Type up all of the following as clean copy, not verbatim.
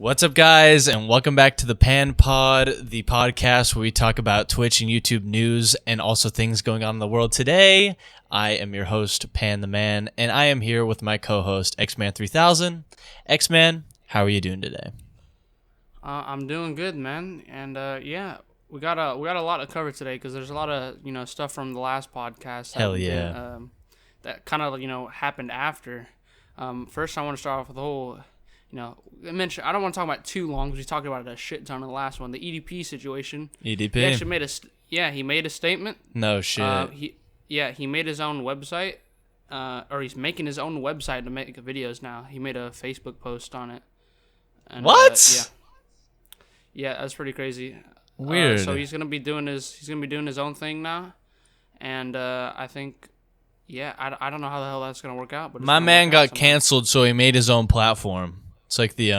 What's up, guys, and welcome back to the Pan Pod, the podcast where we talk about Twitch and YouTube news and also things going on in the world. Today, I am your host, PanTheMan, and I am here with my co-host, Xman 3000. Xman, how are you doing today? I'm doing good, man, and yeah, we got a lot to cover today because there's a lot of stuff from the last podcast. Hell yeah. That kind of happened after. First, I want to start off with the whole. I don't want to talk about it too long because we talked about it a shit ton in the last one. The EDP situation. EDP? He actually made a statement. No shit. He made his own website, or he's making his own website to make videos now. He made a Facebook post on it. And, what? Yeah, that's pretty crazy. Weird. So he's gonna be doing his own thing now, and I think. Yeah, I don't know how the hell that's gonna work out, but my man got canceled, so he made his own platform. It's like the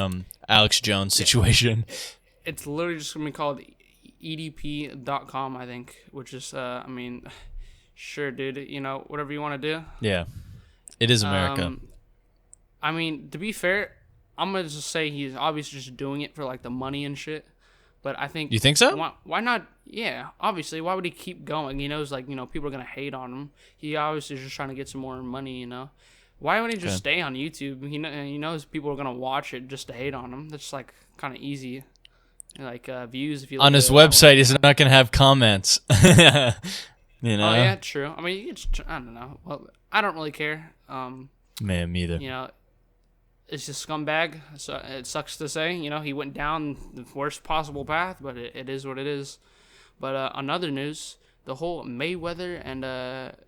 Alex Jones situation. It's literally just gonna be called EDP.com, I think, which is sure, dude. Whatever you want to do. Yeah, it is America. To be fair, I'm gonna just say he's obviously just doing it for like the money and shit. But I think... You think so? Why not? Yeah, obviously. Why would he keep going? He knows, people are going to hate on him. He obviously is just trying to get some more money, Why wouldn't he just stay on YouTube? He knows people are going to watch it just to hate on him. That's, kind of easy. Views, if you... On his website, he's not going to have comments. Oh, yeah, true. I mean, I don't know. Well, I don't really care. Man, me either. It's just scumbag. So it sucks to say. He went down the worst possible path, but it is what it is. But on other news, the whole Mayweather and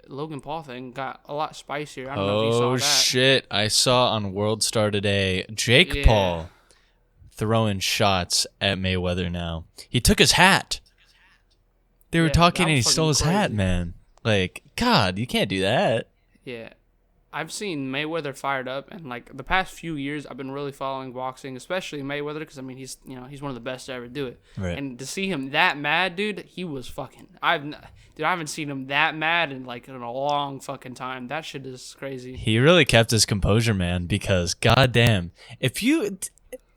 Logan Paul thing got a lot spicier. I don't know if you saw that. Oh, shit. I saw on World Star today, Jake Paul throwing shots at Mayweather now. He took his hat. They were talking and he stole his hat, man. God, you can't do that. Yeah. I've seen Mayweather fired up, and the past few years, I've been really following boxing, especially Mayweather, because he's one of the best to ever do it. Right. And to see him that mad, dude, he was fucking. I haven't seen him that mad in a long fucking time. That shit is crazy. He really kept his composure, man, because goddamn, if you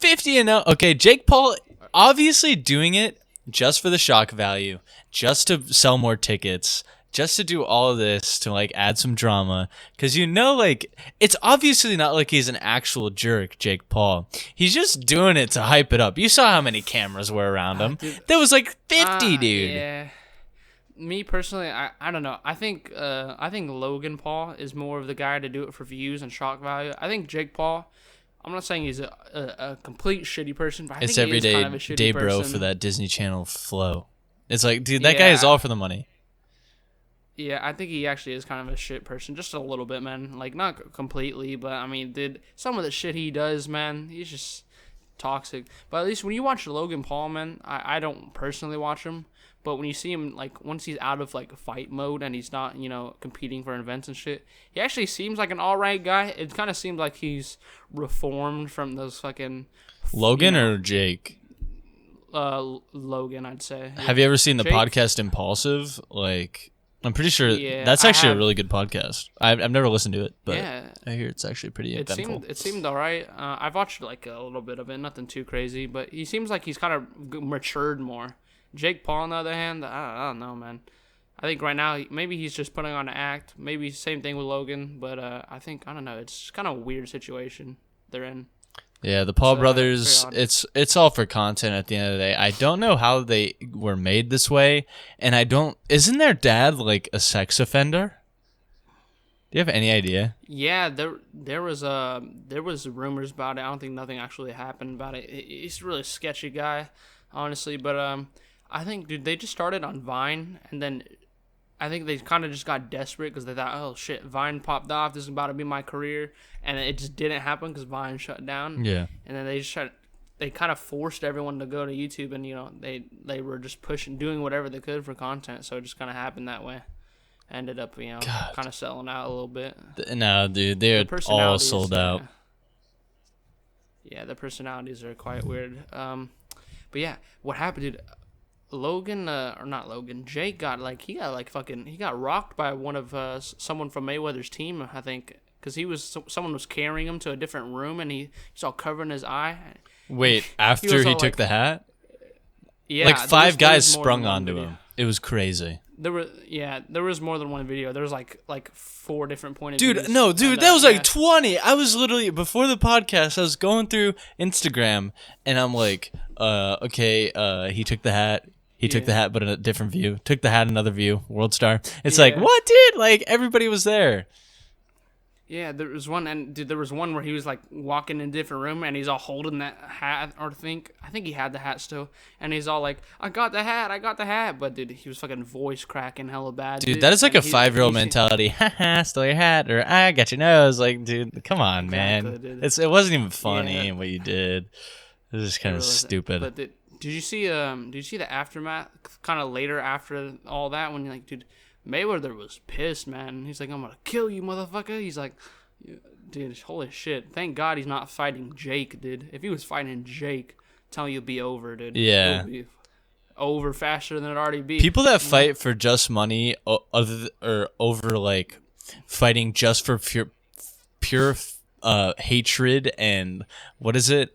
50-0, okay, Jake Paul obviously doing it just for the shock value, just to sell more tickets. Just to do all of this to add some drama, because it's obviously not like he's an actual jerk, Jake Paul. He's just doing it to hype it up. You saw how many cameras were around him. There was 50, dude. Yeah. Me personally, I don't know. I think Logan Paul is more of the guy to do it for views and shock value. I think Jake Paul. I'm not saying he's a complete shitty person, but I think he is kind of a shitty day person. Bro for that Disney Channel flow. It's dude, that guy is all for the money. Yeah, I think he actually is kind of a shit person, just a little bit, man. Not completely, but dude, some of the shit he does, man, he's just toxic. But at least when you watch Logan Paul, man, I don't personally watch him, but when you see him, once he's out of fight mode and he's not, competing for events and shit, he actually seems like an alright guy. It kind of seems like he's reformed from those fucking Logan or Jake. Logan, I'd say. Have you ever seen the podcast Impulsive? I'm pretty sure that's actually a really good podcast. I've never listened to it, but I hear it's actually pretty eventful. It seemed alright. I've watched a little bit of it, nothing too crazy, but he seems like he's kind of matured more. Jake Paul, on the other hand, I don't know, man. I think right now maybe he's just putting on an act. Maybe same thing with Logan, but I don't know. It's kind of a weird situation they're in. Yeah, the Paul brothers, it's all for content at the end of the day. I don't know how they were made this way, and isn't their dad a sex offender? Do you have any idea? Yeah, there was rumors about it. I don't think nothing actually happened about it. He's a really sketchy guy, honestly, but I think, dude, they just started on Vine, and then I think they kind of just got desperate because they thought, oh shit, Vine popped off. This is about to be my career, and it just didn't happen because Vine shut down. Yeah. And then they kind of forced everyone to go to YouTube, and they were just doing whatever they could for content. So it just kind of happened that way. Ended up kind of selling out a little bit. No, dude, they're all sold out. Yeah, the personalities are quite weird. But yeah, what happened, dude? Jake got he got rocked by one of someone from Mayweather's team, I think, because someone was carrying him to a different room, and he's all covering his eye. Wait, He after was he all took the hat? Yeah, Like five there guys was more sprung than one onto video. him. It was crazy. There was more than one video. There was like 4 different point of Dude, views. no, dude, And, that was yeah. like 20. I was literally, before the podcast, I was going through Instagram, and I'm like, okay, he took the hat. He took the Yeah. hat, but in a different view. Took the hat, another view. World Star. It's like, Yeah. what, dude? Like, everybody was there. Yeah, there was one, and dude, there was one where he was like walking in a different room, and he's all holding that hat, or I think he had the hat still, and he's all like, "I got the hat," but dude, he was fucking voice cracking hella bad. Dude, that is like and a 5-year-old mentality. Haha, stole your hat, or I got your nose. Like, dude, come on, Exactly, man. dude. It wasn't even funny Yeah. what you did. It was just kind of stupid. But did you see the aftermath? Kind of later after all that, when you're like, dude, Mayweather was pissed, man. He's like, "I'm gonna kill you, motherfucker." He's like, dude, holy shit. Thank God he's not fighting Jake, dude. If he was fighting Jake, tell you it'd be over, dude. Yeah. It would be over faster than it already be. People that fight for just money, or over like fighting just for pure hatred and what is it?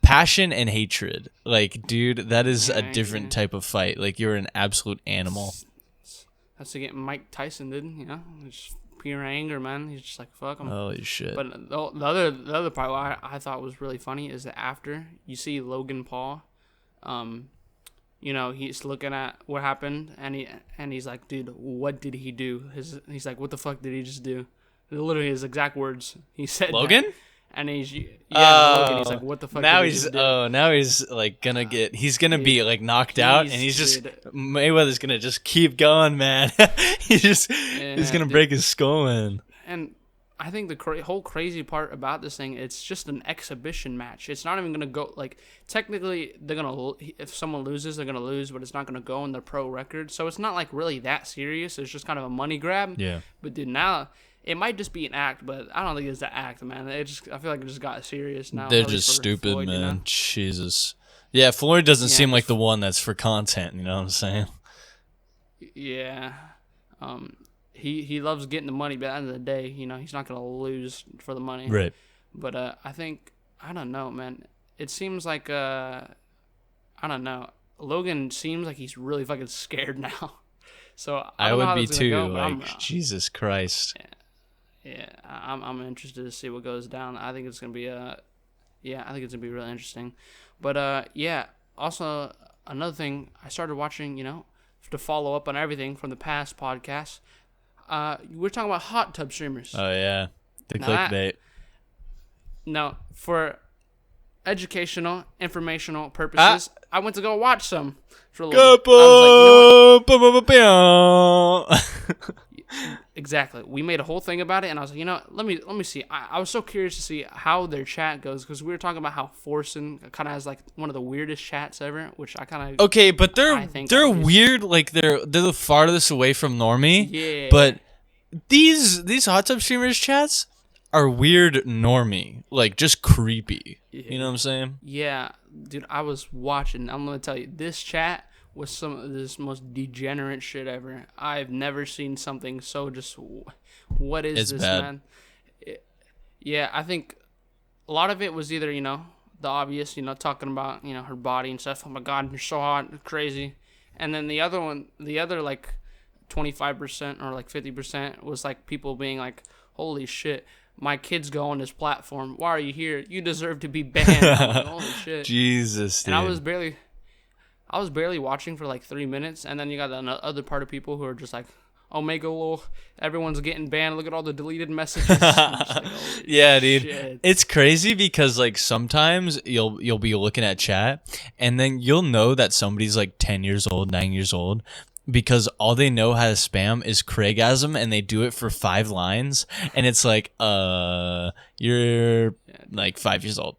Passion and hatred. Like, dude, that is a different type of fight. Like, you're an absolute animal. That's to get Mike Tyson, did, you know? Just pure anger, man. He's just like, fuck him. Holy shit. But the other part what I thought was really funny is that after you see Logan Paul, you know, he's looking at what happened, and he's like, dude, what did he do? He's like, what the fuck did he just do? Literally his exact words. He said Logan? that. And Logan, he's like, what the fuck now did he he's just do? now he's like he's gonna be like knocked out, and he's just Mayweather's gonna just keep going, man. he's gonna break his skull in. And I think the whole crazy part about this thing, it's just an exhibition match. It's not even gonna go, like, technically they're gonna, if someone loses, they're gonna lose, but it's not gonna go in their pro record. So it's not like really that serious. It's just kind of a money grab. Yeah. But dude, now it might just be an act, but I don't think it's an act, man. I feel like it just got serious now. They're just stupid, Floyd, man. you know? Jesus. Yeah, Floyd doesn't Yeah, seem like the one that's for content. You know what I'm saying? Yeah. He loves getting the money, but at the end of the day, you know, he's not gonna lose for the money. Right. But I think, I don't know, man. It seems like I don't know. Logan seems like he's really fucking scared now. So I don't know would how be this is gonna too. go, but Like, Jesus Christ. Yeah, I'm interested to see what goes down. I think it's gonna be I think it's gonna be really interesting. But yeah. Also, another thing, I started watching, you know, to follow up on everything from the past podcasts. We're talking about hot tub streamers. Oh yeah, the Now clickbait. No, for educational, informational purposes, I went to go watch some for a little bit. I was like, you know what? Exactly. We made a whole thing about it, and I was like, you know, let me see. I was so curious to see how their chat goes, because we were talking about how Forsen kind of has like one of the weirdest chats ever, which I kind of Okay, but they're obviously weird. Like they're the farthest away from normie. Yeah. But these hot tub streamers chats are weird normie. Like just creepy. You know what I'm saying? Yeah, dude, I was watching. I'm gonna tell you, this chat was some of this most degenerate shit ever. I've never seen something so just. What is this, bad. man? Yeah, I think a lot of it was either, you know, the obvious, you know, talking about, you know, her body and stuff. Oh my God, you're so hot, crazy. And then the other like 25% or like 50% was like people being like, holy shit, my kids go on this platform. Why are you here? You deserve to be banned. I'm like, holy shit. Jesus, dude. And I was barely watching for like 3 minutes, and then you got the other part of people who are just like, Omega lol, everyone's getting banned. Look at all the deleted messages. Like, yeah, dude. shit. It's crazy because like sometimes you'll be looking at chat and then you'll know that somebody's like 10 years old, 9 years old because all they know how to spam is Craigasm and they do it for 5 lines and it's like you're like 5 years old.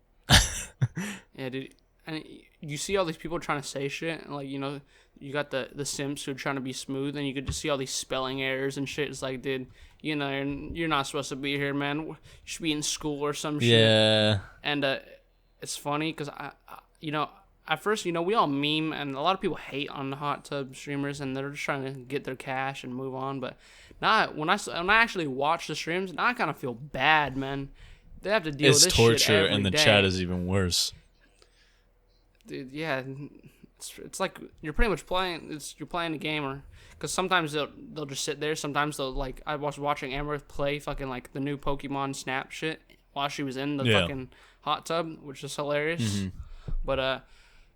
Yeah, dude. And you see all these people trying to say shit, and like, you know, you got the simps who are trying to be smooth, and you could just see all these spelling errors and shit. It's like, dude, you know, you're not supposed to be here, man. You should be in school or some shit. Yeah. And it's funny because I, you know, at first, you know, we all meme, and a lot of people hate on the hot tub streamers, and they're just trying to get their cash and move on. But now, when I actually watch the streams, now I kind of feel bad, man. They have to deal with this torture, shit every and the day. chat is even worse. dude, yeah, it's like you're pretty much playing. You're playing a game, or because sometimes they'll just sit there. Sometimes they'll like I was watching Amber play fucking like the new Pokemon Snap shit while she was in the fucking hot tub, which is hilarious. Mm-hmm. But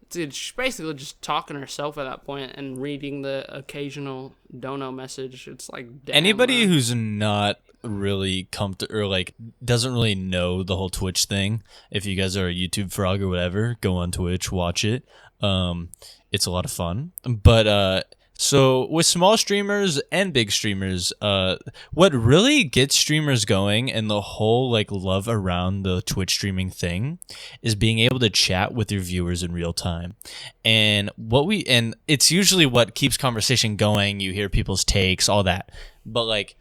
dude, she's basically just talking to herself at that point and reading the occasional dono message. It's like, damn, Anybody man. who's not really comfortable or like doesn't really know the whole Twitch thing, if you guys are a YouTube frog or whatever, go on Twitch, watch it. It's a lot of fun. But so with small streamers and big streamers, what really gets streamers going and the whole like love around the Twitch streaming thing is being able to chat with your viewers in real time. And it's usually what keeps conversation going. You hear people's takes, all that. But like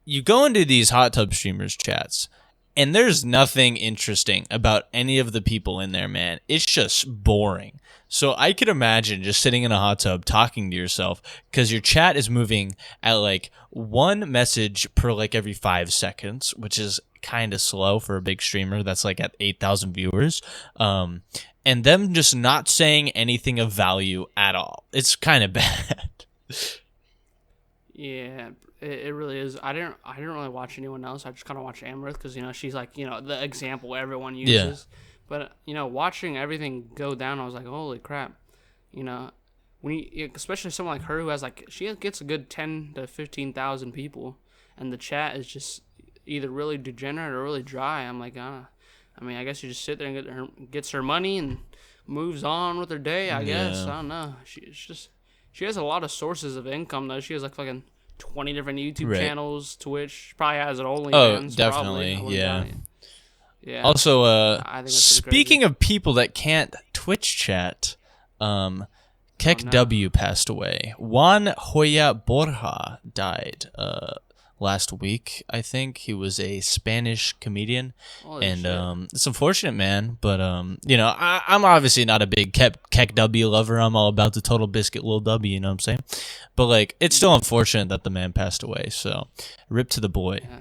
you go into these hot tub streamers chats and there's nothing interesting about any of the people in there, man. It's just boring. So I could imagine just sitting in a hot tub talking to yourself because your chat is moving at like one message per like every 5 seconds, which is kind of slow for a big streamer that's like at 8,000 viewers. And them just not saying anything of value at all. It's kind of bad. Yeah, it really is. I didn't really watch anyone else. I just kind of watched Amber because she's like the example everyone uses. Yeah. But watching everything go down, I was like, holy crap. When especially someone like her who has like she gets a good 10 to 15,000 people, and the chat is just either really degenerate or really dry. I'm like, I guess you just sit there and gets her money and moves on with her day. I guess I don't know. She has a lot of sources of income though. She has like fucking 20 different YouTube channels, Twitch. She probably has it only. Oh, definitely, yeah. Yeah. Also, speaking of people that can't Twitch chat, Kek W passed away. Juan Hoya Borja died last week, I think. He was a Spanish comedian. Holy shit. It's unfortunate, man. But, I'm obviously not a big Kek W lover. I'm all about the Total Biscuit Lil W, you know what I'm saying? But, like, it's still unfortunate that the man passed away. So, rip to the boy. Yeah.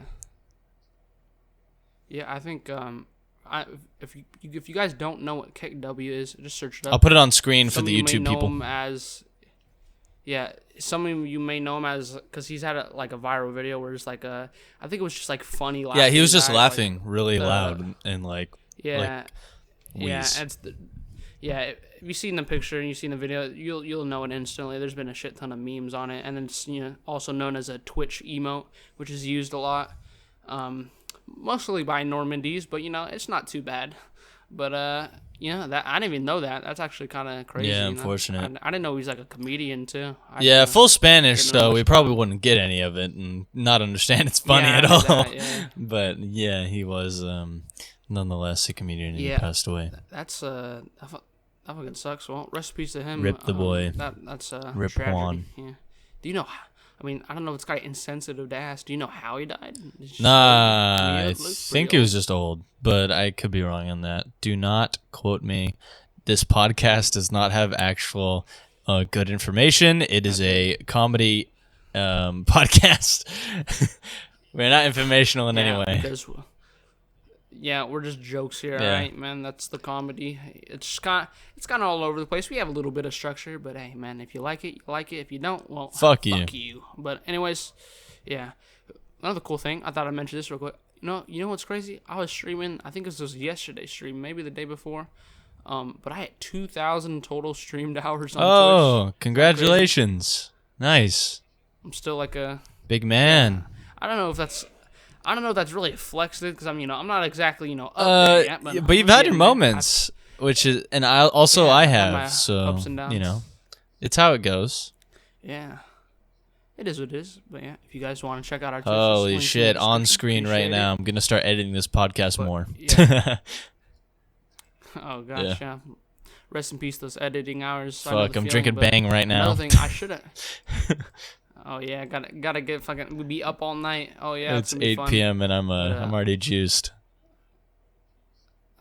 Yeah, I think if you guys don't know what Kek W is, just search it up. I'll put it on screen for the YouTube people. Some of you may know him as because he's had a viral video where it's like I think it was just like funny laughing. Yeah, he was just laughing really loud and like If you've seen the picture and you've seen the video, you'll know it instantly. There's been a shit ton of memes on it, and then it's also known as a Twitch emote, which is used a lot. Mostly by Normandies, but it's not too bad. But that I didn't even know that. That's actually kind of crazy. Yeah, unfortunate. I didn't know he's like a comedian too. Full Spanish, so we probably wouldn't get any of it and not understand it's funny at all. That, But yeah, he was nonetheless a comedian and he passed away. That's that fucking sucks. Well, rest in peace to him. Rip the boy. That's Rip tragedy. Juan. Yeah. Do you know? I don't know if it's kind of insensitive to ask. Do you know how he died? I think he was just old, but I could be wrong on that. Do not quote me. This podcast does not have actual good information. It is a comedy podcast. We're not informational in any way. We're just jokes here, all right, man. That's the comedy. It's kind of all over the place. We have a little bit of structure, but hey, man, if you like it, you like it. If you don't, well, fuck you. But anyways, yeah. Another cool thing, I thought I'd mention this real quick. You know what's crazy? I was streaming. I think this was yesterday's stream, maybe the day before. But I had 2,000 total streamed hours on Twitch. Oh, congratulations! Nice. I'm still like a big man. Yeah, I don't know if that's really a flex because I'm not exactly up there yet, but you've had your moments, which is, and I have, so ups and downs. It's how it goes. Yeah, it is what it is. But yeah, if you guys want to check out our Twitch, holy shit, on screen right now. I'm gonna start editing this podcast more. Yeah. Oh gosh, yeah. Rest in peace, those editing hours. Fuck, I'm drinking Bang right now. Another thing I should have. Oh yeah, gotta get fucking. We'd be up all night. Oh yeah, it's 8 p.m. and I'm already juiced.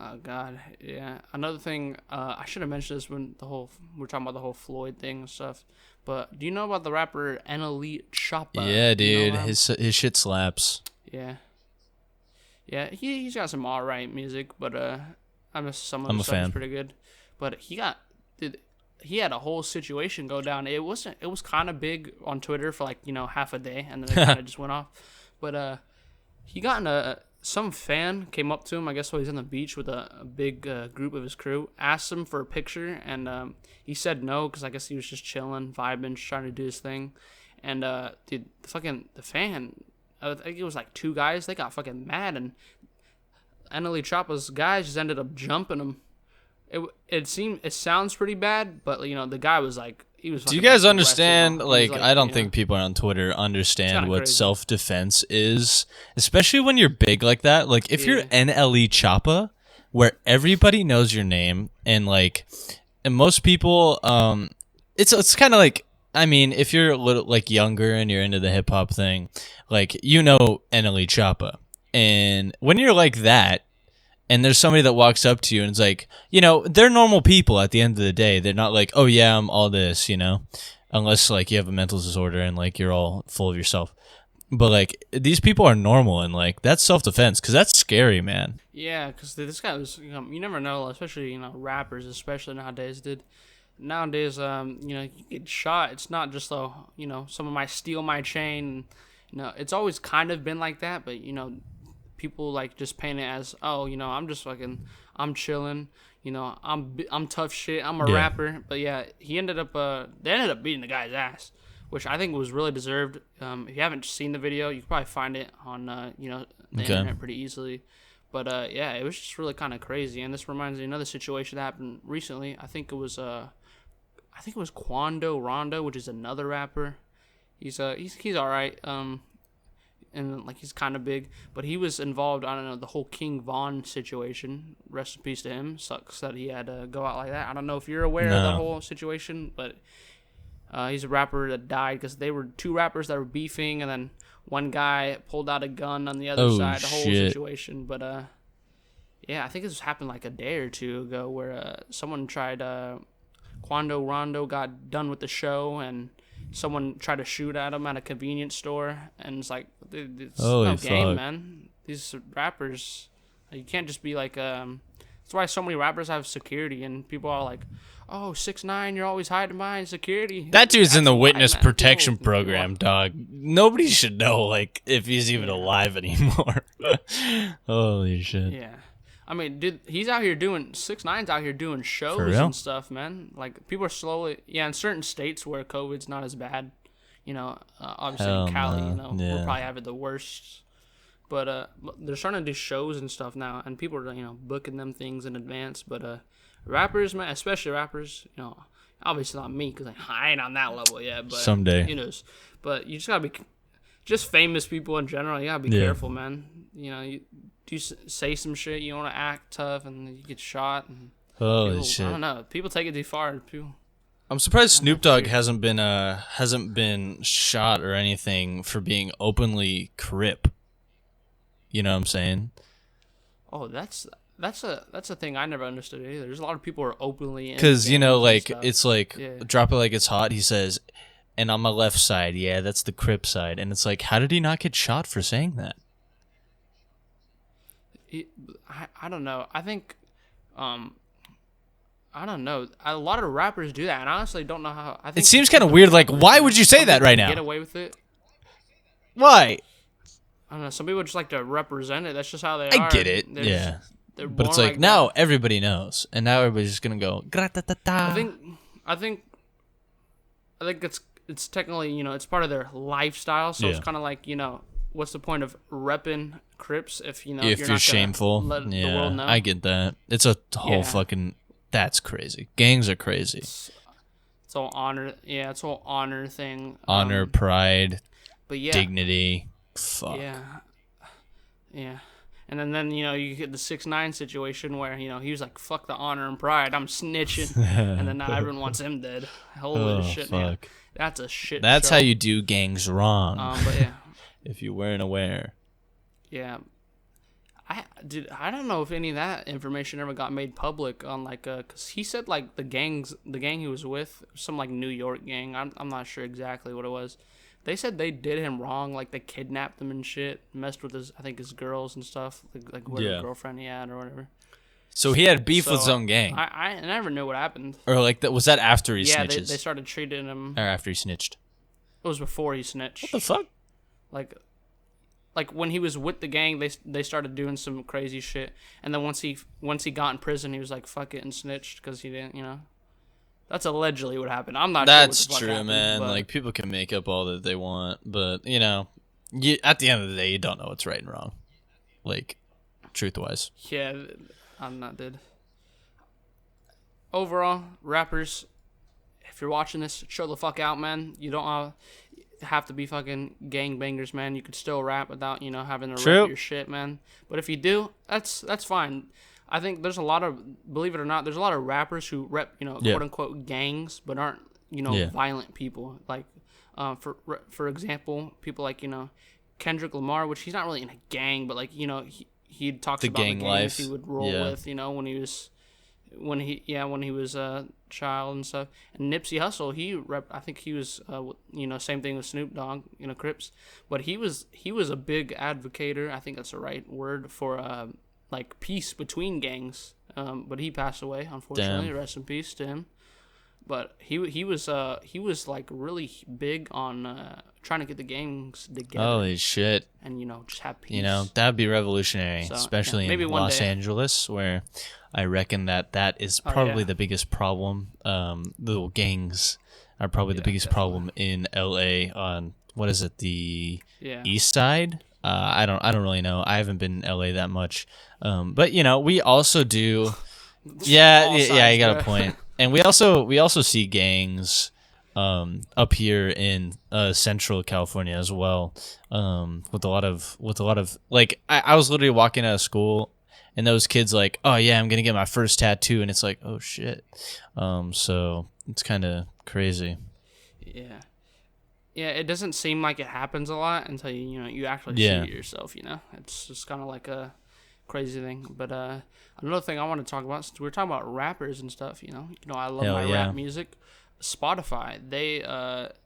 Oh god, yeah. Another thing, I should have mentioned this when we're talking about the whole Floyd thing and stuff. But do you know about the rapper NLE Choppa? Yeah, dude, his shit slaps. Yeah. He's got some alright music, but some of his stuff is pretty good. But he got dude, he had a whole situation go down. It was kind of big on Twitter for like, half a day, and then it kind of just went off. But he got in some fan came up to him, I guess while he's on the beach with a big group of his crew, asked him for a picture, and he said no because I guess he was just chilling, vibing, just trying to do his thing. And dude, the fan, I think it was like two guys, they got fucking mad, and NLE Choppa's guys just ended up jumping him. It sounds pretty bad, but the guy was like, he was. Do you guys understand? Like, I don't think people on Twitter understand what crazy. self-defense is, especially when you're big like that. Like if you're NLE Choppa, where everybody knows your name, and most people, it's kind of like, I mean, if you're a little younger and you're into the hip hop thing, NLE Choppa, and when you're like that. And there's somebody that walks up to you and it's like, they're normal people at the end of the day. They're not like, oh yeah, I'm all this, unless you have a mental disorder and you're all full of yourself. But these people are normal and that's self-defense because that's scary, man. Yeah, because this guy was, you never know, especially, rappers, especially nowadays, dude. Nowadays, you get shot. It's not just, someone might steal my chain. It's always kind of been like that, but, people just paint it as, oh, I'm just I'm chilling, I'm tough shit, I'm a rapper. But yeah, they ended up beating the guy's ass, which I think was really deserved. If you haven't seen the video, you can probably find it on the internet pretty easily. But yeah, it was just really kind of crazy. And this reminds me of another situation that happened recently. I think it was Quando Rondo, which is another rapper. He's all right. And he's kind of big, but he was involved. I don't know, the whole King Von situation. Rest in peace to him. Sucks that he had to go out like that. I don't know if you're aware of the whole situation, but he's a rapper that died because they were two rappers that were beefing, and then one guy pulled out a gun on the other side. The whole situation, but yeah, I think this happened a day or two ago where someone tried. Quando Rondo got done with the show and someone tried to shoot at him at a convenience store, and it's dude, it's no game, man. These rappers, you can't just be that's why so many rappers have security, and people are like, oh, 6ix9ine, you're always hiding behind security. That dude's in the witness protection program, dog. Nobody should know if he's even alive anymore. Holy shit. Yeah. I mean, dude, 6ix9ine's out here doing shows and stuff, man. People are slowly, in certain states where COVID's not as bad, obviously in Cali, we'll probably have it the worst. But they're starting to do shows and stuff now, and people are, booking them things in advance. But rappers, man, especially rappers, obviously not me, because I ain't on that level yet. But someday. But you just gotta be, just famous people in general, you gotta be careful, man. You say some shit, you want to act tough, and you get shot. And holy shit! I don't know. People take it too far. I'm surprised Snoop Dogg hasn't been shot or anything for being openly Crip. You know what I'm saying? Oh, that's a thing I never understood either. There's a lot of people who are openly because it's drop it like it's hot. He says, and on my left side, that's the Crip side, and it's how did he not get shot for saying that? I don't know. I think, I don't know. A lot of rappers do that, and I honestly don't know how. I think it seems kind of weird. Why would you say that right now? Get away with it. Why? I don't know. Some people just like to represent it. That's just how they are. I get it. But it's now everybody knows, and now everybody's just gonna go. I think it's technically it's part of their lifestyle, so it's kind of what's the point of repping Crips if you're not shameful? Let the world know? I get that. It's a whole fucking. That's crazy. Gangs are crazy. It's all honor. Yeah, it's a whole honor thing. Honor, pride, but dignity. Fuck. Yeah. And then you get the 6ix9ine situation where he was like, fuck the honor and pride, I'm snitching, and then now everyone wants him dead. Holy shit, fuck. Man. That's a shit. That's show. how you do gangs wrong. But yeah. If you weren't aware. Yeah. I don't know if any of that information ever got made public on cause he said the gang he was with, some New York gang. I'm not sure exactly what it was. They said they did him wrong, they kidnapped him and shit, messed with his girls and stuff, whatever girlfriend he had or whatever. So he had beef with his So own gang, I never knew what happened. or like that was that after he Yeah, snitches, they started treating him. or after he snitched? It was before he snitched. What the fuck? Like when he was with the gang, they started doing some crazy shit, and then once he got in prison, he was like fuck it and snitched because he didn't, That's allegedly what happened. I'm not That's sure what the fuck true, happened, man. but Like people can make up all that they want, but at the end of the day, you don't know what's right and wrong. Like, truth-wise. yeah, I'm not dead. Overall, rappers, if you're watching this, chill the fuck out, man. You don't have to be fucking gangbangers, man. You could still rap without, having to True. rap your shit, man. But if you do, that's fine. I think there's a lot of, believe it or not, there's a lot of rappers who rep, quote unquote gangs, but aren't, violent people. Like, for example, people like, Kendrick Lamar, which he's not really in a gang, but like, he talks about gang the gangs life. he would roll Yeah. with, when he was a child and stuff. And Nipsey Hussle, I think he was same thing with Snoop Dogg, Crips, but he was a big advocator, I think that's the right word, for like peace between gangs. But he passed away, unfortunately. Damn. Rest in peace to him. But he was like really big on trying to get the gangs together. Holy shit. And just have peace. That'd be revolutionary, So, especially maybe in one Los day. Angeles, where I reckon that is probably the biggest problem. The gangs are probably the biggest problem in LA on what is it, the east side? I don't really know. I haven't been in LA that much. But we also do yeah, you got a point. And we also see gangs up here in Central California as well, with a lot of like I was literally walking out of school and those kids like, oh yeah, I'm gonna get my first tattoo, and it's like, oh shit. So it's kind of crazy. Yeah, it doesn't seem like it happens a lot until you actually see it yourself. It's just kind of like a crazy thing. But another thing I want to talk about, since we're talking about rappers and stuff, I love my rap music. Spotify,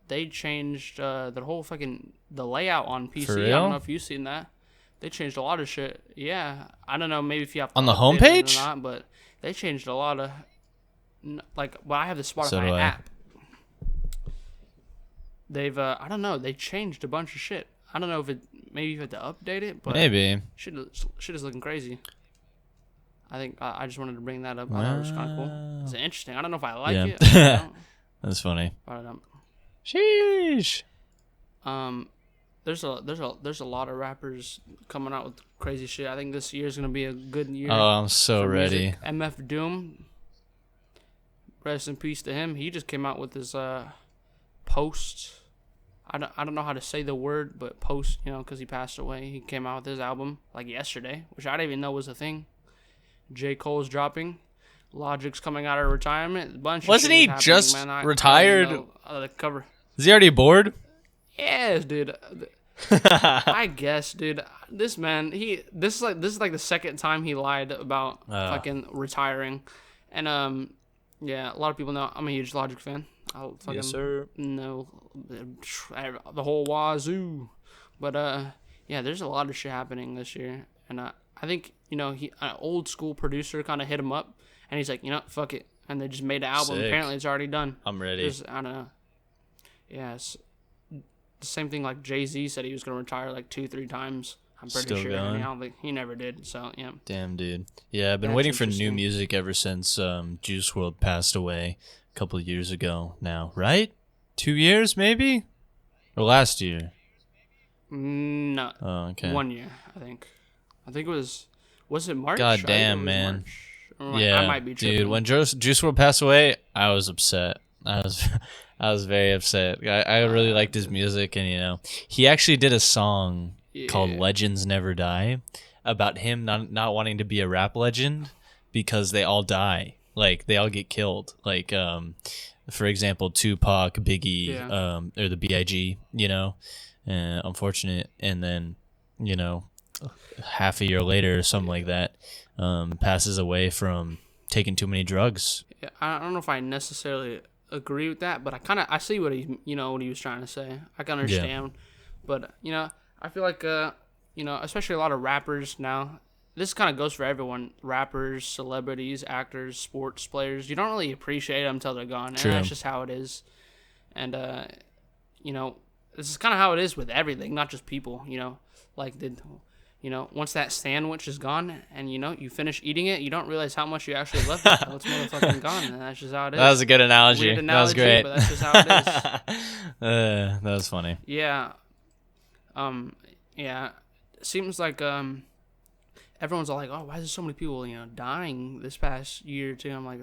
they changed their whole the layout on PC. For I real? don't know if you've seen that. They changed a lot of shit. Yeah, I don't know. Maybe if you have to On the update it homepage? or not, but they changed a lot of well, I have the Spotify So do I. app. They've I don't know. They changed a bunch of shit. I don't know if maybe you had to update it, but Maybe. shit is looking crazy. I think I just wanted to bring that up. I thought it was kind of cool. It's interesting. I don't know if I like it. I don't, That's funny. but Sheesh. there's a lot of rappers coming out with crazy shit. I think this year's gonna be a good year. Oh, I'm so for ready. music. MF Doom, rest in peace to him. He just came out with his post. I don't know how to say the word, but post, because he passed away. He came out with his album like yesterday, which I didn't even know was a thing. J. Cole's dropping. Logic's coming out of retirement. A bunch Wasn't of shit he is happening, just man. retired? I don't even know, the cover. Is he already bored? Yes, dude. I guess, dude. This man, this is like the second time he lied about fucking retiring, and yeah, a lot of people know I'm a huge Logic fan. I'll fucking Yes, sir. know the whole wazoo, but yeah, there's a lot of shit happening this year, and I think he an old school producer kind of hit him up, and he's like, fuck it, and they just made an album. Sick. Apparently, it's already done. I'm ready. I don't know. Yeah, it's the same thing like Jay-Z said he was going to retire like 2-3 times. I'm pretty Still sure. going? I don't think he never did. So, yeah. Damn, dude. Yeah, I've been That's waiting for new interesting. music ever since Juice WRLD passed away a couple of years ago now, right? 2 years, maybe? Or last year? No. Oh, okay. 1 year, I think. I think it was it March? God I think damn, it was man. March. Or Yeah, I might be tripping. dude, when Juice WRLD passed away, I was upset. I was very upset. I really liked his music, and he actually did a song called "Legends Never Die" about him not wanting to be a rap legend because they all die, like they all get killed. Like, for example, Tupac, Biggie, or the Big, unfortunate, and then half a year later or something like that, passes away from taking too many drugs. Yeah, I don't know if I necessarily agree with that, but I see what he what he was trying to say. I can understand, but I feel like especially a lot of rappers now, this kind of goes for everyone: rappers, celebrities, actors, sports players. You don't really appreciate them until they're gone, True. and that's just how it is. And you know, this is kind of how it is with everything, not just people. You know, like once that sandwich is gone, and you finish eating it, you don't realize how much you actually left until it's motherfucking gone, and that's just how it is. That was a good analogy. Weird analogy, That was great. but that's just how it is. That was funny. Yeah. Yeah. It seems like everyone's all like, "Oh, why is there so many people, dying this past year or two?" I'm like,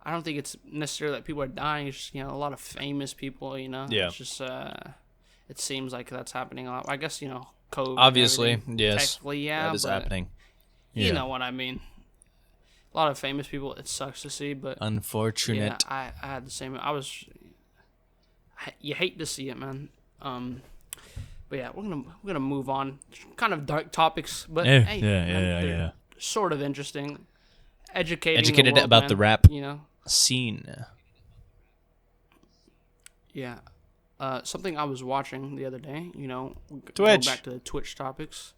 I don't think it's necessarily that people are dying. It's just, a lot of famous people, Yeah. It's just it seems like that's happening a lot. I guess, COVID. Obviously, yes. Technically, yeah. That is but happening. You Yeah. know what I mean. A lot of famous people. It sucks to see, but Unfortunate. yeah, I had the same. You hate to see it, man. But yeah, we're gonna move on. Kind of dark topics, but Yeah, hey, man, yeah. they're sort of interesting. Educated Educated the world, about man, the rap You scene. Yeah. Something I was watching the other day. Twitch. Going back to the Twitch topics.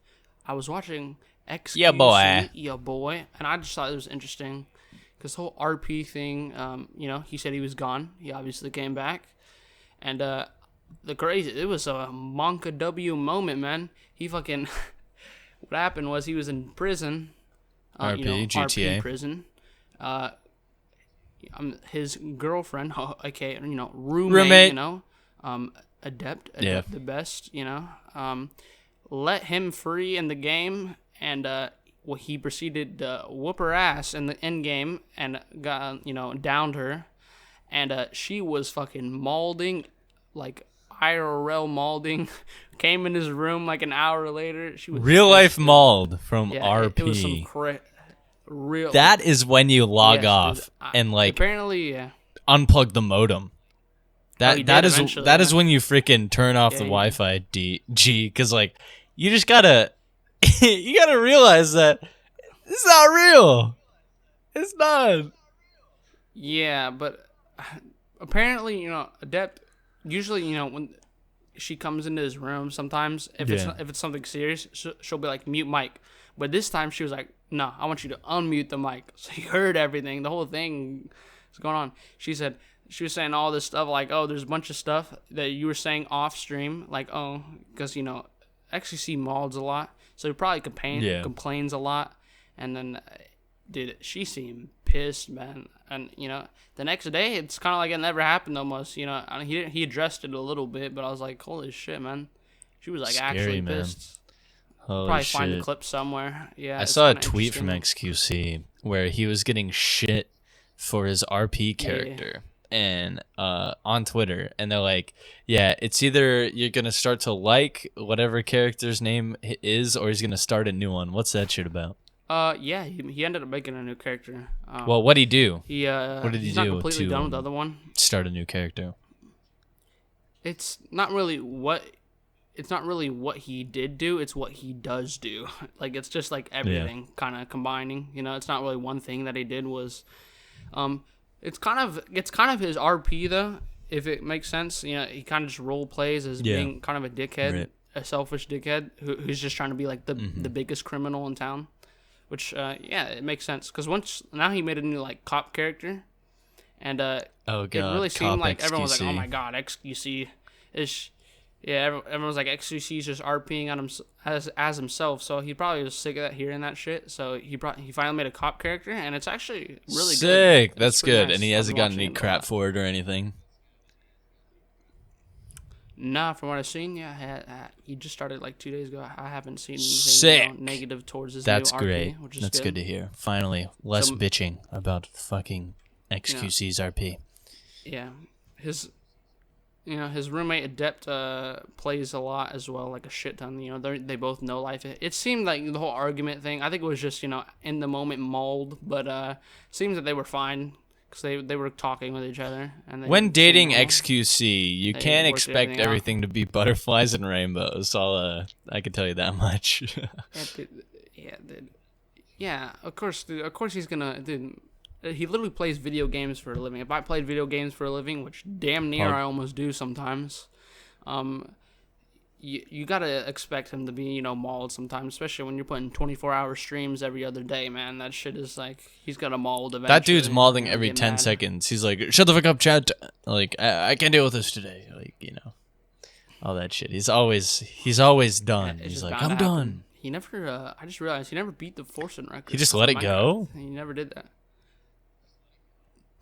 I was watching XQC, Yeah, boy. Yeah, boy, and I just thought it was interesting because the whole RP thing. He said he was gone. He obviously came back, and it was a Monka W moment, man. He fucking what happened was he was in prison. RP, GTA. RP prison. His girlfriend, okay, roommate. Adept, Yeah. the best, let him free in the game, and he proceeded to whoop her ass in the end game, and got downed her, and she was fucking mauling, like IRL mauling, came in his room like an hour later. She was Real life pissed, dude. mauled from Yeah, RP. It was some real. That is when you log Yes, off dude. and Apparently, yeah. unplug the modem. He That did is eventually, that is yeah. when you freaking turn off Yeah, the he Wi-Fi because you just gotta you gotta realize that it's not real. It's not. Yeah, but apparently, Adept. Usually, when she comes into his room, sometimes if it's something serious, she'll be like mute mic. But this time she was like, "No, I want you to unmute the mic." So he heard everything. The whole thing was going on. She was saying all this stuff like, "Oh, there's a bunch of stuff that you were saying off stream, like because XCC mauls a lot, so he probably complains a lot." And then, dude, she seemed pissed, man. And the next day, it's kind of like it never happened almost. He addressed it a little bit, but I was like, holy shit, man. She was like Scary, actually man. pissed. Holy Probably shit. find the clip somewhere. Yeah, I it's saw a kinda tweet from interesting. XQC where he was getting shit for his RP character and on Twitter, and they're like, yeah, it's either you're gonna start to like whatever character's name is, or he's gonna start a new one. What's that shit about? Yeah, he ended up making a new character. Well, what'd he do? What did he he's do not completely to, done with the other one. Start a new character. It's not really what he did do. It's what he does do. Like it's just like everything kind of combining. It's not really one thing that he did was. It's kind of his RP though, if it makes sense. He kind of just role plays as being kind of a dickhead, Right. a selfish dickhead who's just trying to be like the biggest criminal in town. Which it makes sense because now he made a new like cop character, and Oh god, it really seemed Cop like everyone was like, XQC. "Oh my god, XQC is." Yeah, everyone was like, XQC's just RPing on him as himself, so he probably was sick of hearing that shit. So he finally made a cop character, and it's actually really sick. good. That's It's pretty good, nice. and he I've hasn't been gotten any watching it a crap lot. for it or anything. Nah, from what I've seen, he just started like 2 days ago. I haven't seen anything Sick. negative towards his That's new RP, great. which is That's good to hear. Finally, less So- bitching about fucking XQC's RP. Yeah, his roommate Adept plays a lot as well, like a shit ton. They both know life. It seemed like the whole argument thing. I think it was just in the moment mauled, but it seems that they were fine because they were talking with each other. And When dating seemed normal. XQC, you They can't worked expect everything out. everything to be butterflies and rainbows. I can tell you that much. Yeah, of course, dude. Of course he's gonna. Dude, he literally plays video games for a living. If I played video games for a living, which damn near Hard. I almost do sometimes, you gotta expect him to be, mauled sometimes, especially when you're putting 24-hour streams every other day, man. That shit is like, he's gonna mauled eventually. That dude's mauling every get 10 mad. seconds. He's like, shut the fuck up, Chad. Like, I can't deal with this today. Like, all that shit. He's always done. It's He's just like, bound I'm to happen. done. He never, I just realized he never beat the forcing record. He just let it go? He never did that.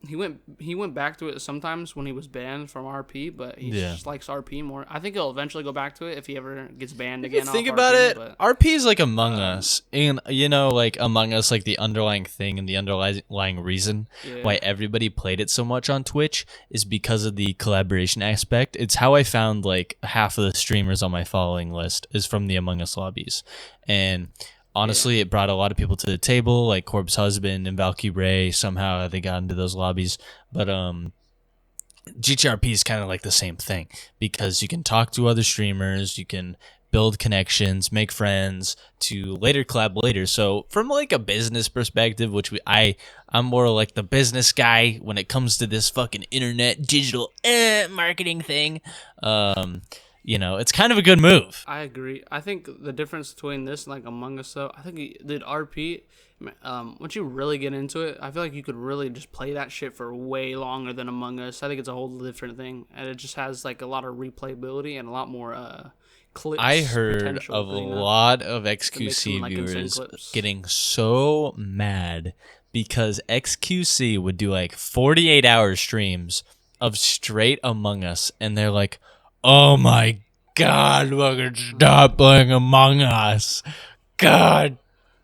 He went back to it sometimes when he was banned from RP, but he just likes RP more. I think he'll eventually go back to it if he ever gets banned again. Think off about RP, it. but, RP is like Among Us, and like Among Us, like the underlying thing and the underlying reason why everybody played it so much on Twitch is because of the collaboration aspect. It's how I found like half of the streamers on my following list is from the Among Us lobbies, and honestly, it brought a lot of people to the table, like Corb's husband and Valkyrie. Somehow they got into those lobbies. But GTRP is kind of like the same thing because you can talk to other streamers, you can build connections, make friends, to later collab later. So from like a business perspective, which I'm more like the business guy when it comes to this fucking internet digital marketing thing. It's kind of a good move. I agree. I think the difference between this and like Among Us, though, I think the RP. Once you really get into it, I feel like you could really just play that shit for way longer than Among Us. I think it's a whole different thing, and it just has like a lot of replayability and a lot more clips. I heard of a lot of XQC viewers getting so mad because XQC would do like 48-hour streams of straight Among Us, and they're like, oh my God, fucking stop playing Among Us. God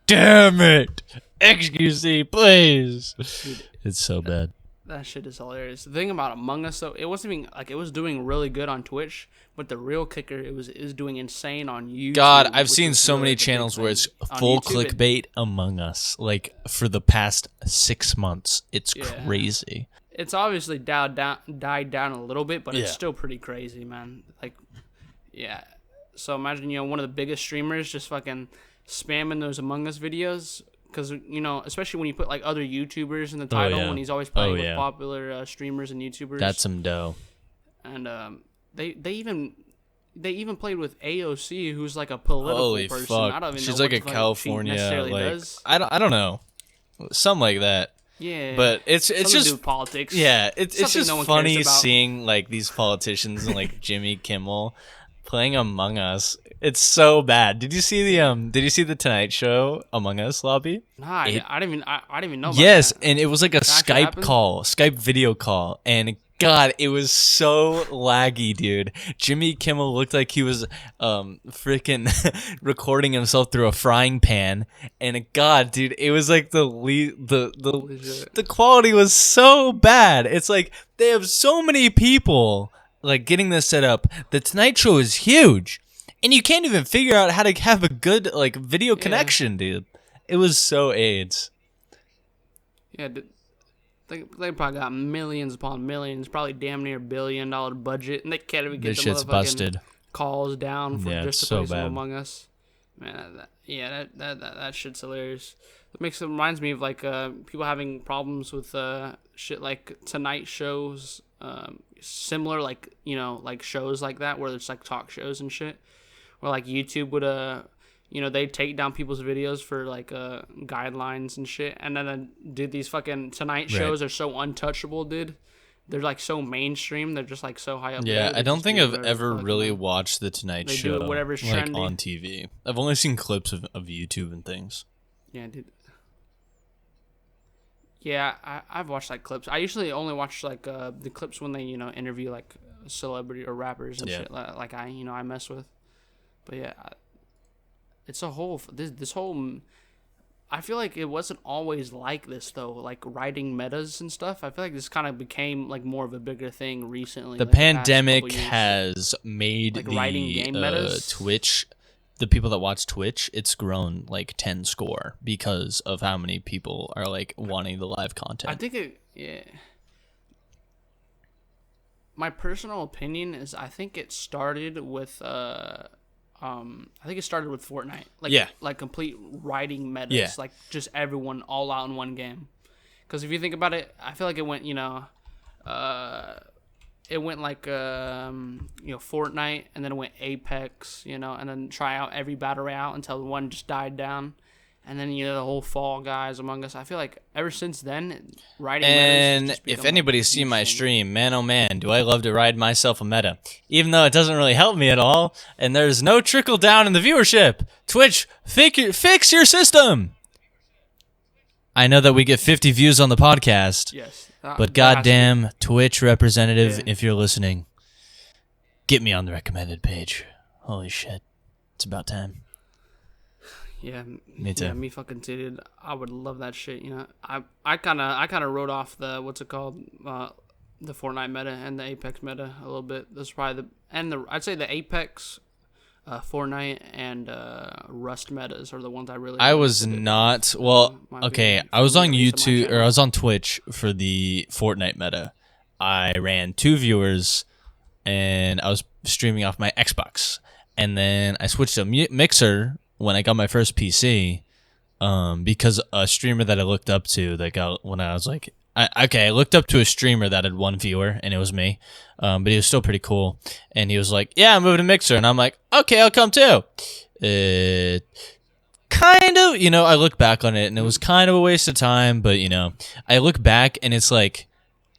damn it. XQC, please. Dude, it's so bad. That shit is hilarious. The thing about Among Us, though, it wasn't even, like, it was doing really good on Twitch, but the real kicker, it was doing insane on YouTube. God, I've seen so many channels where it's full clickbait Among Us, like, for the past 6 months. It's crazy. It's obviously died down a little bit, but it's still pretty crazy, man. Like, so imagine, one of the biggest streamers just fucking spamming those Among Us videos, because, especially when you put like other YouTubers in the title, when he's always playing with popular streamers and YouTubers. That's some dough. And they even played with AOC, who's like a political person. Fuck. I don't even She's know like what a California, does. I don't know, something like that. Yeah, but it's just to do with politics. Yeah, it's just no funny seeing like these politicians and like Jimmy Kimmel playing Among Us. It's so bad. Did you see the Tonight Show Among Us lobby? Nah, I didn't even know about yes, that. and it was like a Skype video call, and God, it was so laggy, dude. Jimmy Kimmel looked like he was freaking recording himself through a frying pan, and God, dude, it was like the quality was so bad. It's like they have so many people like getting this set up. The Tonight Show is huge, and you can't even figure out how to have a good like video connection, dude. It was so AIDS. Yeah. They probably got millions upon millions, probably damn near $1 billion budget, and they can't even get the motherfucking busted. Calls down for just to so play some bad. Among Us. Man, that shit's hilarious. It reminds me of like people having problems with shit like Tonight shows, similar like like shows like that where it's like talk shows and shit, where like YouTube would they take down people's videos for like guidelines and shit, and then dude, these fucking Tonight shows are so untouchable, dude. They're like so mainstream. They're just like so high up. Yeah, I don't think I've ever really watched the Tonight Show whatever's like trendy on TV. I've only seen clips of YouTube and things. Yeah, dude. Yeah, I've watched like clips. I usually only watch like the clips when they interview like celebrity or rappers and shit like I mess with. But yeah. It's a whole this whole. I feel like it wasn't always like this though. Like writing metas and stuff. I feel like this kind of became like more of a bigger thing recently. The like pandemic has made like writing game metas. Twitch, the people that watch Twitch, it's grown like 10 score because of how many people are like wanting the live content. I think my personal opinion is I think it started with Fortnite. Like complete writing metas. Like just everyone all out in one game. Because if you think about it, I feel like it went, it went like Fortnite, and then it went Apex, and then try out every battle royale until one just died down, and then the whole Fall Guys, Among Us. I feel like ever since then, riding metas has And just if become, anybody's a seen huge my thing. stream, man oh man, do I love to ride myself a meta. Even though it doesn't really help me at all, and there's no trickle down in the viewership. Twitch, fix your system. I know that we get 50 views on the podcast, Yes, but that has to be- goddamn, Twitch representative, Yeah. if you're listening, get me on the recommended page. Holy shit. It's about time. Yeah, Me too. Yeah, me fucking too, dude. I would love that shit. I kind of wrote off the what's it called, the Fortnite meta and the Apex meta a little bit. That's probably I'd say the Apex, Fortnite, and Rust metas are the ones I really. I was benefited not from, well. my Okay, opinion, I was from on at least my YouTube or channel. I was on Twitch for the Fortnite meta. I ran 2 viewers, and I was streaming off my Xbox, and then I switched to Mixer when I got my first PC, because a streamer that I looked up to that got when I was like, I looked up to a streamer that had 1 viewer, and it was me, but he was still pretty cool, and he was like, "Yeah, I'm moving to Mixer," and I'm like, "Okay, I'll come too." Kind of, I look back on it, and it was kind of a waste of time, but I look back, and it's like,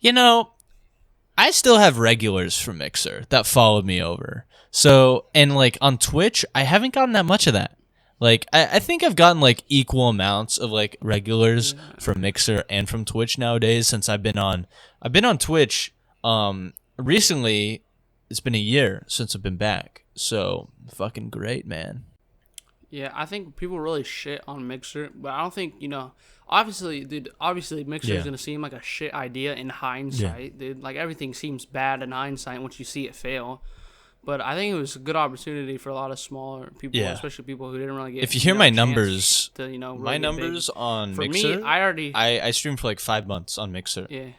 I still have regulars from Mixer that followed me over. So, and like on Twitch, I haven't gotten that much of that. Like, I think I've gotten like equal amounts of like regulars from Mixer and from Twitch nowadays since I've been on Twitch. Recently, it's been a year since I've been back. So, fucking great, man. Yeah, I think people really shit on Mixer, but I don't think, obviously Mixer Yeah. is going to seem like a shit idea in hindsight, dude. Like, everything seems bad in hindsight once you see it fail. But I think it was a good opportunity for a lot of smaller people, Yeah. especially people who didn't really get. If you hear my a chance numbers, to, really my get numbers big. on For Mixer, me, I streamed for like 5 months on Mixer. yeah.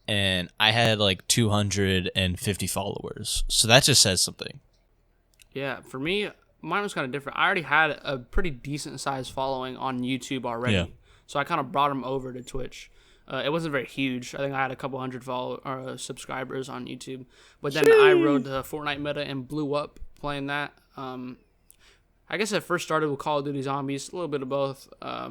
And I had like 250 followers. So that just says something. Yeah, for me, mine was kind of different. I already had a pretty decent sized following on YouTube already, Yeah. so I kind of brought them over to Twitch. It wasn't very huge. I think I had a couple hundred subscribers on YouTube, but then I rode the Fortnite meta and blew up playing that. I guess I first started with Call of Duty Zombies, a little bit of both. But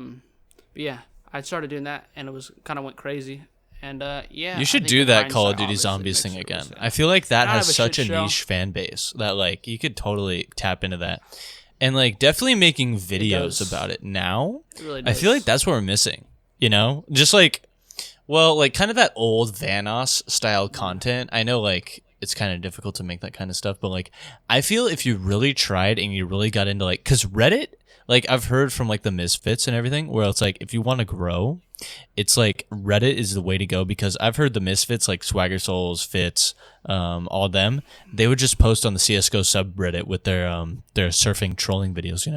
yeah, I started doing that, and it was kind of went crazy. And yeah, You should I think do in that Call of hindsight, Duty obviously, Zombies thing Mixer again. was, I feel like that kind has of a such a shit show. niche fan base that like you could totally tap into that. And like definitely making videos does. about it now. It really I feel does. like that's what we're missing. Just like, well, like kind of that old Vanoss style content. I know like it's kind of difficult to make that kind of stuff, but like I feel if you really tried and you really got into like, cause Reddit, like I've heard from like the Misfits and everything, where it's like if you want to grow, it's like Reddit is the way to go, because I've heard the Misfits like Swagger Souls, Fits, all of them, they would just post on the CS:GO subreddit with their surfing trolling videos,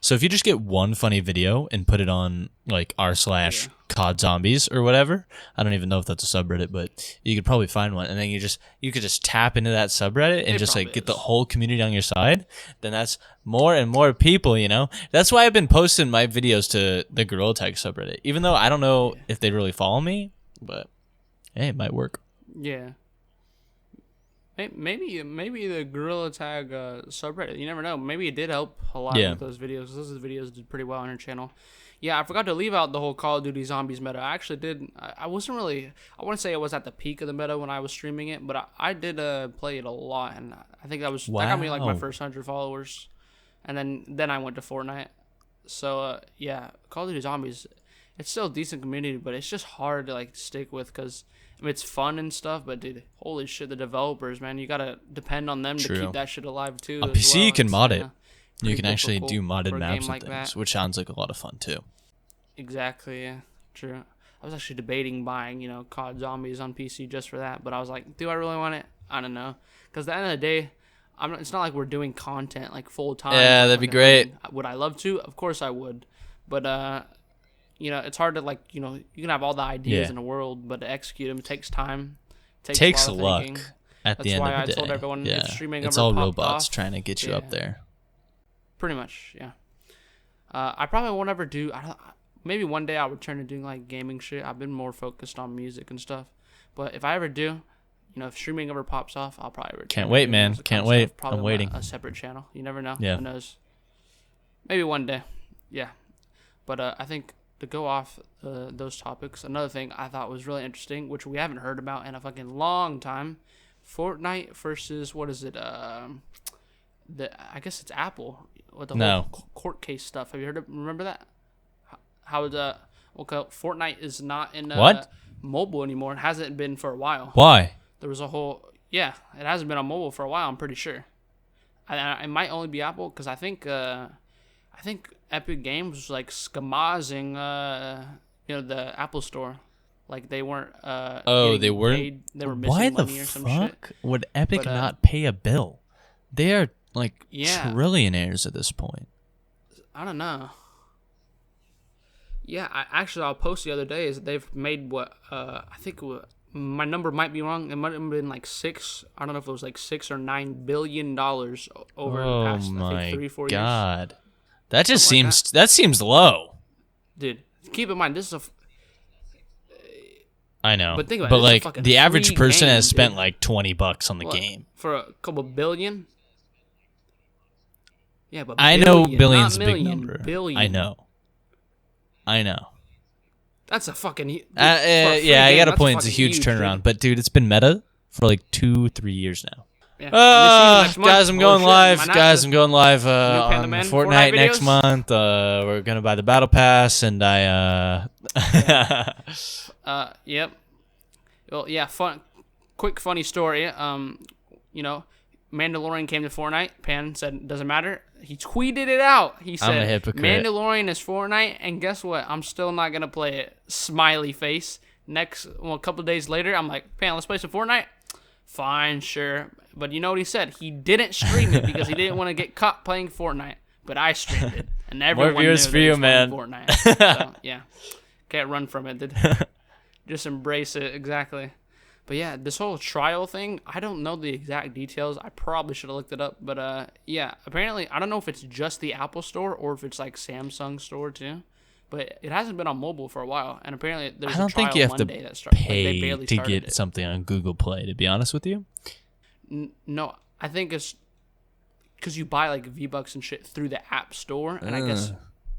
So if you just get one funny video and put it on like r/COD Zombies or whatever, I don't even know if that's a subreddit, but you could probably find one, and then you could just tap into that subreddit and It just like probably get the is. whole community on your side. Then that's more and more people, That's why I've been posting my videos to the Gorilla Tag subreddit, even though I don't know if they really follow me, but hey, it might work. Yeah. Maybe the Gorilla Tag subreddit. You never know. Maybe it did help a lot Yeah. with those videos. Those videos did pretty well on your channel. Yeah, I forgot to leave out the whole Call of Duty Zombies meta. I actually did. I wasn't really. I wouldn't say I was at the peak of the meta when I was streaming it, but I did play it a lot, and I think that got me like my Wow. first 100 followers, and then I went to Fortnite. So yeah, Call of Duty Zombies. It's still a decent community, but it's just hard to like stick with because it's fun and stuff. But dude, holy shit, the developers, man, you gotta depend on them True. to keep that shit alive too. On as PC, well. you can It's, mod it. You pretty can actually difficult do for modded a maps game and like things, that. which sounds like a lot of fun too. Exactly, yeah, true. I was actually debating buying, COD Zombies on PC just for that, but I was like, do I really want it? I don't know, because at the end of the day, it's not like we're doing content like full time. Yeah, that'd be great. Would I love to? Of course I would, but it's hard to like, you can have all the ideas Yeah. in the world, but to execute them takes time. Takes a lot of luck thinking. at That's the end why of the I told day. everyone Yeah, if streaming it's ever all popped robots off, trying to get you up yeah. there. Pretty much, yeah. I probably won't ever do. Maybe one day I'll return to doing like gaming shit. I've been more focused on music and stuff. But if I ever do, if streaming ever pops off, I'll probably return. Can't wait, man. Can't wait. I'm waiting. A separate channel. You never know. Yeah. Who knows? Maybe one day. Yeah. But I think to go off those topics, another thing I thought was really interesting, which we haven't heard about in a fucking long time, Fortnite versus what is it? I guess it's Apple with the whole court case stuff. Have you heard of? Remember that? How the Fortnite is not in mobile anymore. It hasn't been for a while. Why? There was a whole it hasn't been on mobile for a while. I'm pretty sure. It might only be Apple because I think Epic Games was like skamazing the Apple Store, like they weren't. They weren't. Paid. They were missing money or some shit. Why the fuck would Epic not pay a bill? They are like trillionaires at this point. I don't know. Yeah, I'll post the other day is that they've made I think my number might be wrong. It might have been like six. I don't know if it was like $6 or $9 billion over the past I think 3-4 years. God, that just seems low. Dude, keep in mind this is I know, but think about but it, like the average person has spent like $20 on the game for a couple billion. Yeah, but I know billion's a big number. Billion. I know. That's a fucking I got a point. It's a huge turnaround, dude. but dude, it's been meta for like 2-3 years now. Yeah. Guys, I'm going live. I'm going live on PanTheMan Fortnite next month. We're gonna buy the battle pass, and Yep. Well, yeah. Quick funny story. Mandalorian came to Fortnite. Pan said, "Doesn't matter." He tweeted it out. He said, I'm a hypocrite. "Mandalorian is Fortnite, and guess what? I'm still not gonna play it." Smiley face. A couple of days later, I'm like, "Pan, let's play some Fortnite." Fine, sure. But you know what he said? He didn't stream it because he didn't want to get caught playing Fortnite. But I streamed it, and everyone more viewers knew for that he you, was man. playing Fortnite. So, yeah, can't run from it, dude. Just embrace it, exactly. But yeah, this whole trial thing, I don't know the exact details. I probably should have looked it up. But yeah, apparently, I don't know if it's just the Apple Store or if it's like Samsung Store too. But it hasn't been on mobile for a while. And apparently, there's I don't a trial think you have Monday to that started. pay they barely to started get it. something on Google Play, to be honest with you. No, I think it's because you buy like V-Bucks and shit through the App Store. And I guess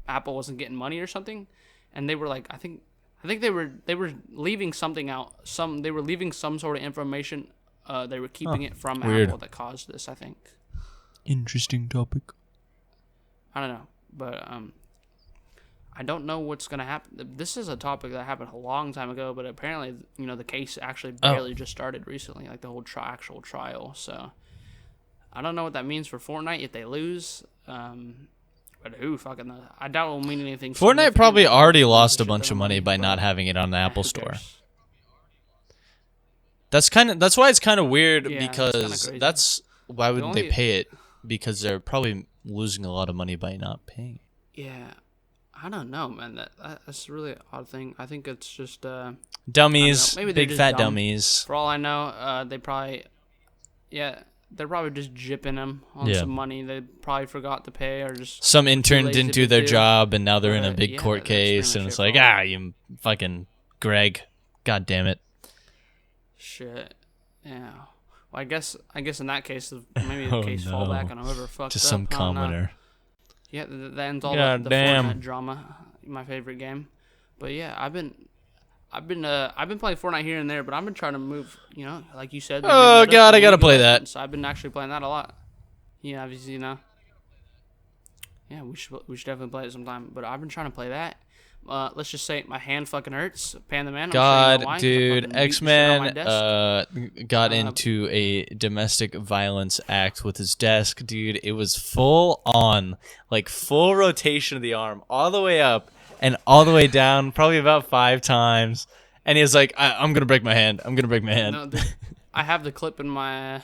Apple wasn't getting money or something. And they were like, I think they were leaving something out. They were leaving some sort of information. They were keeping it from Apple that caused this, I think. Interesting topic. I don't know, but I don't know what's gonna happen. This is a topic that happened a long time ago, but apparently, the case actually barely just started recently, like the whole actual trial. So I don't know what that means for Fortnite if they lose. But who fucking knows? I doubt it will mean anything. Fortnite probably already lost a bunch of money by not having it on the Apple Store. That's why it's kind of weird because why wouldn't they pay it? Because they're probably losing a lot of money by not paying it. Yeah, I don't know, man. That's a really odd thing. I think it's just dummies, maybe big fat dummies. For all I know, they're probably just jipping them on some money. They probably forgot to pay or just some intern didn't do their job and now they're in a big court case and it's like, you fucking Greg, god damn it. Shit. Yeah. Well, I guess in that case maybe the case fall back on whoever fucked just up. some commenter. Yeah, that ends all the Fortnite drama. My favorite game. But yeah, I've been playing Fortnite here and there, but I've been trying to move, like you said. Oh god, I gotta play that. So I've been actually playing that a lot. Yeah, obviously, Yeah, we should definitely play it sometime. But I've been trying to play that. Let's just say my hand fucking hurts. PanTheMan. God, dude, Xman got into a domestic violence act with his desk, dude. It was full on, like full rotation of the arm, all the way up and all the way down, probably about 5 times. And he was like, "I'm gonna break my hand. I'm gonna break my hand." No, dude, I have the clip in my.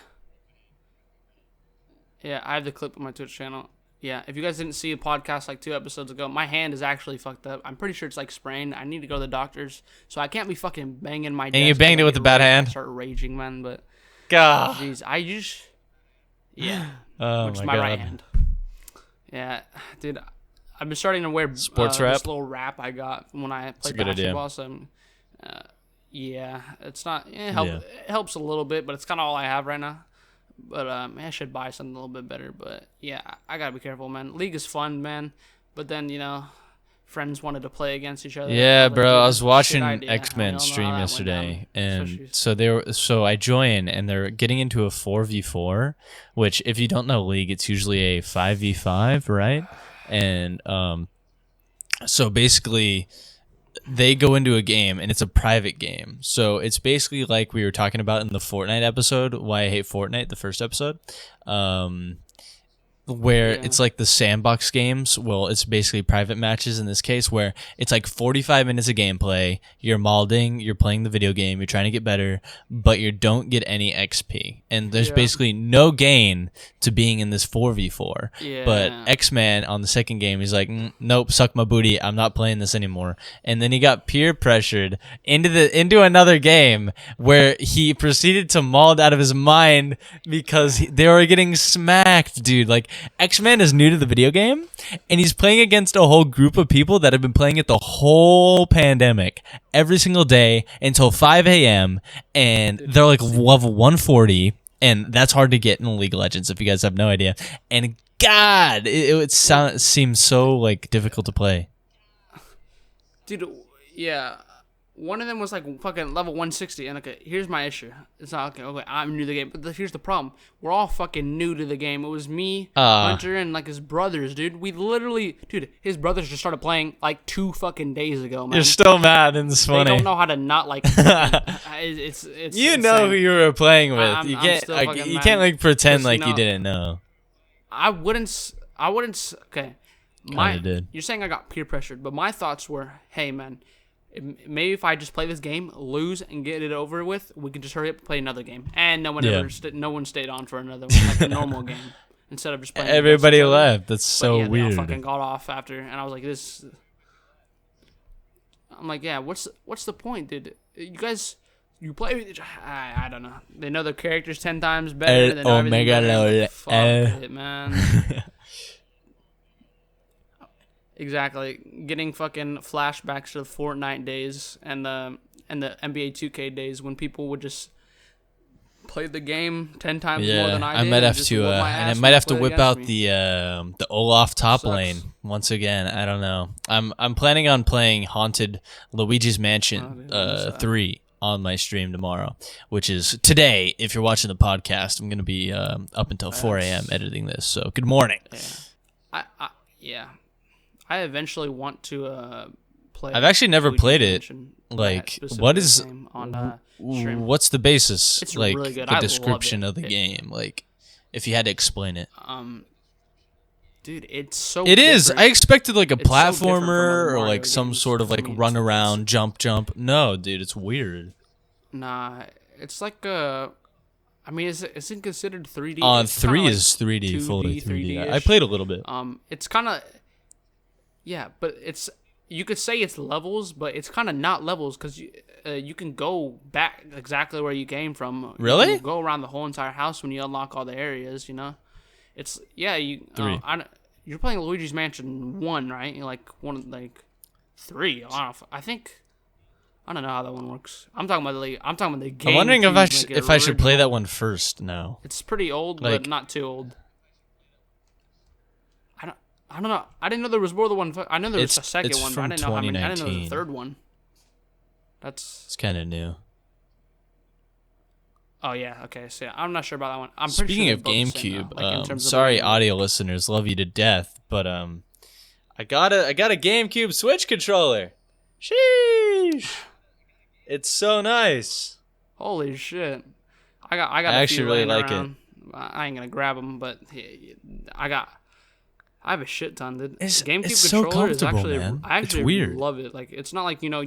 Yeah, I have the clip on my Twitch channel. Yeah, if you guys didn't see a podcast like 2 episodes ago, my hand is actually fucked up. I'm pretty sure it's like sprained. I need to go to the doctors, so I can't be fucking banging my desk. And you banged it with a bad hand? I start raging, man, but... God. Jeez, Yeah. Oh, which is my my right God. hand. Yeah, dude, I've been starting to wear Sports wrap? this little wrap I got when I played basketball, so Yeah, it's not. Yeah. It helps a little bit, but it's kind of all I have right now. But I should buy something a little bit better. But yeah, I gotta be careful, man. League is fun, man. But then friends wanted to play against each other. Yeah, I was like, bro. dude, I this was is a shit watching idea. We Xman all know stream how that went down. yesterday, and Especially, so I join, and they're getting into a 4v4, which if you don't know League, it's usually a 5v5, right? And so basically they go into a game, and it's a private game. So it's basically like we were talking about in the Fortnite episode, Why I Hate Fortnite, the first episode. Where yeah, it's like the sandbox games. Well, it's basically private matches in this case, where it's like 45 minutes of gameplay. You're molding, you're playing the video game, you're trying to get better, but you don't get any XP. And there's Yeah. basically no gain to being in this 4v4. yeah. But Xman on the second game, he's like, nope, suck my booty. I'm not playing this anymore. And then he got peer pressured into another game where he proceeded to mold out of his mind because they were getting smacked, dude. Like, Xman is new to the video game, and he's playing against a whole group of people that have been playing it the whole pandemic every single day until 5 a.m. And they're like level 140, and that's hard to get in League of Legends if you guys have no idea. And God, it seems so like difficult to play. Dude, yeah. One of them was like fucking level 160, and okay, here's my issue. It's not okay, I'm new to the game, but here's the problem. We're all fucking new to the game. It was me, Hunter, and like his brothers, dude. Dude, his brothers just started playing like 2 fucking days ago, man. You're still mad, and it's funny. They don't know how to not like. it's you insane. know who you were playing with. I'm You still fucking can't mad. like pretend 'Cause, like you didn't know. I wouldn't. Okay, Kinda did. You're saying I got peer pressured, but my thoughts were, hey man, maybe if I just play this game, lose, and get it over with, we can just hurry up and play another game. And no one stayed on for another one, like a normal game, instead of just playing. Everybody left. That's But so yeah, they weird. all fucking got off after, and I was like, this. I'm like, yeah, what's the point, dude? You guys, you play with each. I don't know. They know their characters 10 times better. They know everything better. Fuck it, man. Exactly. Getting fucking flashbacks to the Fortnite days and the NBA 2K days when people would just play the game 10 times more than I did. I might have just to, whoop my and I ass might when have to they played whip out against me. the Olaf top Sucks. lane once again. I don't know. I'm planning on playing Haunted Luigi's Mansion 3 on my stream tomorrow, which is today. If you're watching the podcast, I'm gonna be up until 4 a.m. editing this. So good morning. Yeah. I eventually want to play. I've actually never Luigi's played it. Mansion, Like, that what specific is game on stream. what's the basis? It's like really good. the I love description it. of the game. Like, if you had to explain it. Dude, it's so. It is. different. I expected like a It's so different from platformer other or Mario like some games sort of to like me. run around, jump. No, dude, it's weird. Nah, it's like I mean, is it considered 3D? On It's kinda 3 like is 3D, 2D, fully 3D. I 3D-ish. played a little bit. It's kind of. Yeah, but it's. You could say it's levels, but it's kind of not levels because you can go back exactly where you came from. Really? You can go around the whole entire house when you unlock all the areas. It's you. 3. You're playing Luigi's Mansion 1, right? You're like 3. I think. I don't know how that one works. I'm talking about the game. I'm wondering if I should play that one first now. It's pretty old, Like- but not too old. I don't know. I didn't know there was more than one. I know there was a second it's one, but I from didn't know how many. I didn't know there was a 2019. third one. That's. It's kind of new. Oh yeah. Okay. So yeah, I'm not sure about that one. I'm pretty Speaking sure of they're both the same, GameCube, though, like, in terms of sorry, the- audio listeners, love you to death, but I got a GameCube Switch controller. Sheesh! It's so nice. Holy shit! I got. I a actually few really laying like it. around. I ain't gonna grab them, but I have a shit ton, dude. It's GameCube so controller is comfortable, actually. man. I It's actually weird. love it. Like, it's not like Yeah,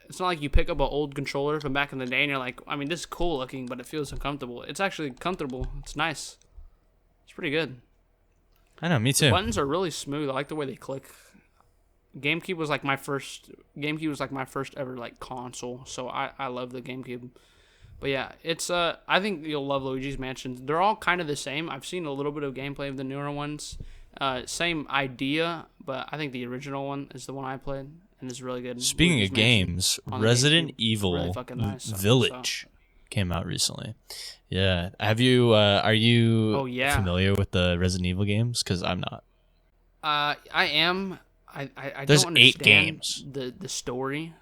it's not like you pick up an old controller from back in the day and you're like, I mean, this is cool looking, but it feels uncomfortable. It's actually comfortable. It's nice. It's pretty good. I know, me too. Buttons are really smooth. I like the way they click. GameCube was like my first ever like console, so I love the GameCube. But yeah, it's I think you'll love Luigi's Mansion. They're all kind of the same. I've seen a little bit of gameplay of the newer ones. Same idea, but I think the original one is the one I played. and it's really good. Speaking Luigi's of Mansion games, on the Resident GameCube, Evil really fucking nice. Village came out recently. Yeah. Have you? Are you Oh yeah. familiar with the Resident Evil games? Because I'm not. I am. I There's don't 8 understand games. the story.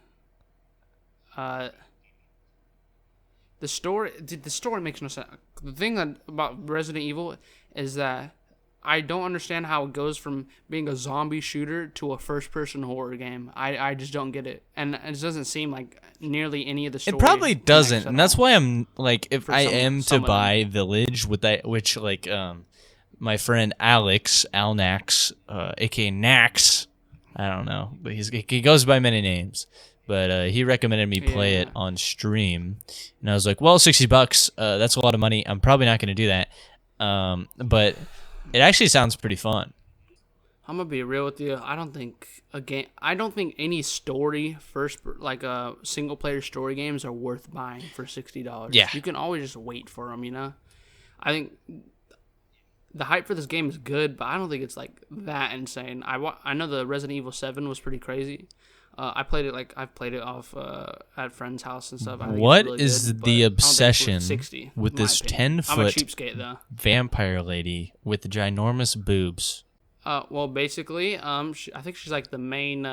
The story makes no sense. The thing about Resident Evil is that I don't understand how it goes from being a zombie shooter to a first-person horror game. I just don't get it, and it doesn't seem like nearly any of the story. It probably doesn't, and that's all. why I'm like, if For I some- am some to of them. buy Village with that, which like my friend Alex Alnax, aka Nax, I don't know, but he goes by many names. But he recommended me play it Yeah. on stream, and I was like, "Well, $60, that's a lot of money. I'm probably not going to do that." But it actually sounds pretty fun. I'm gonna be real with you. I don't think any story single player story games are worth buying for $60. Yeah. You can always just wait for them. I think the hype for this game is good, but I don't think it's like that insane. I know the Resident Evil 7 was pretty crazy. I've played it off at friend's house and stuff. I think What it's really is good, but the I don't think it's worth obsession 60, with in my this opinion. 10-foot I'm a cheapskate though. vampire lady with ginormous boobs? Well, basically, I think she's like the main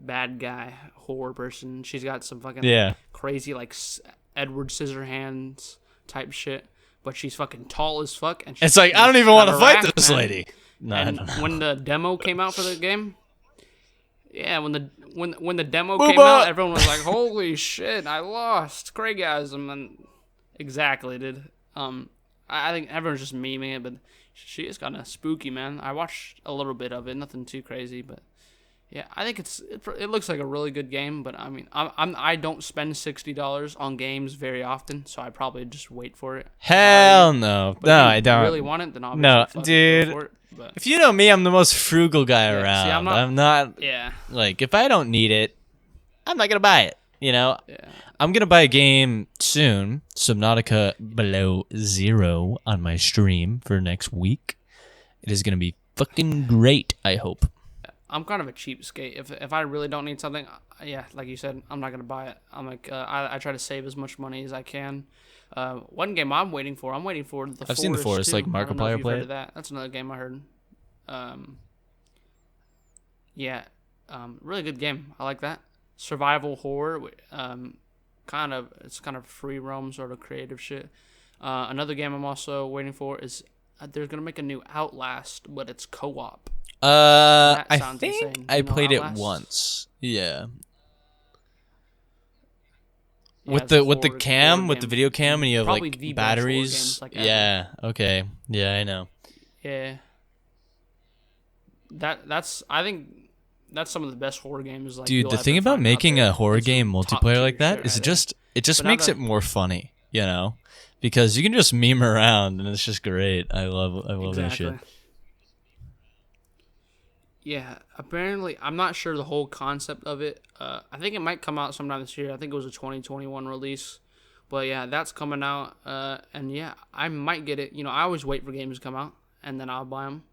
bad guy horror person. She's got some fucking crazy Edward Scissorhands type shit, but she's fucking tall as fuck. And It's like, I don't even want to fight this lady. No, And I don't know. when the demo came out for the game, yeah, when the demo Booba! came out, everyone was like, "Holy shit, I lost Craigasm!" And exactly, dude. I think everyone's just memeing it, but she is kind of spooky, man. I watched a little bit of it, nothing too crazy, but yeah, I think it looks like a really good game. But I mean, I don't spend $60 on games very often, so I probably just wait for it. Hell no. But No, if you I don't. really want it, then obviously No, fucking dude. go for it. But If you know me, I'm the most frugal guy Yeah, around. see, I'm not yeah, like, if I don't need it, I'm not gonna buy it. yeah. I'm gonna buy a game soon, Subnautica Below Zero, on my stream for next week. It is gonna be fucking great, I hope. I'm kind of a cheapskate. If I really don't need something, yeah, like you said, I'm not gonna buy it. I'm like, I try to save as much money as I can. One game I'm waiting for the Forest. I've seen The Forest, too. like I don't know if Markiplier you've play heard it. of that. That's another game I heard. Yeah, really good game. I like that. Survival horror. It's kind of free roam sort of creative shit. Another game I'm also waiting for is they're gonna make a new Outlast, but it's co-op. I sounds think insane. I You know played it Outlast? once. Yeah. Yeah, With it's a with the horror cam, with the game. video cam, and you have Probably the like best horror batteries. games, like, ever. Yeah. Okay. Yeah, I know. Yeah. I think that's some of the best horror games. Like, Dude, you'll the ever thing about find out making there. a horror It's game top multiplayer tier like that shit is right it just But now makes that- it more funny, you know? Because you can just meme around and it's just great. I love that shit. Exactly. Yeah, apparently, I'm not sure the whole concept of it. I think it might come out sometime this year. I think it was a 2021 release. But yeah, that's coming out. And yeah, I might get it. You know, I always wait for games to come out, and then I'll buy them.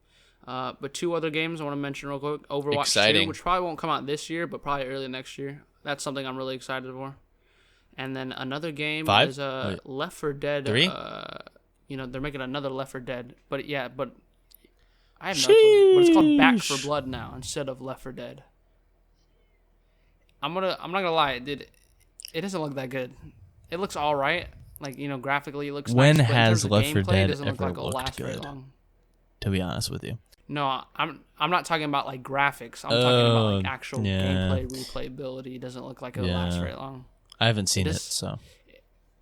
But two other games I want to mention real quick. Overwatch Exciting. 2, which probably won't come out this year, but probably early next year. That's something I'm really excited for. And then another game 5? is Left 4 Dead. 3? They're making another Left 4 Dead. But I have no clue. But it's called Back 4 Sheesh. Blood now instead of Left 4 Dead. I'm not gonna lie, it doesn't look that good. It looks all right, like, graphically it looks When nice, but in has terms of Left 4 gameplay, Dead it doesn't look ever like it'll looked last very good? long. To be honest with you. No, I'm not talking about like graphics. I'm talking about like actual yeah. gameplay replayability. It doesn't look like it'll last Yeah. very long. I haven't seen it, This- so.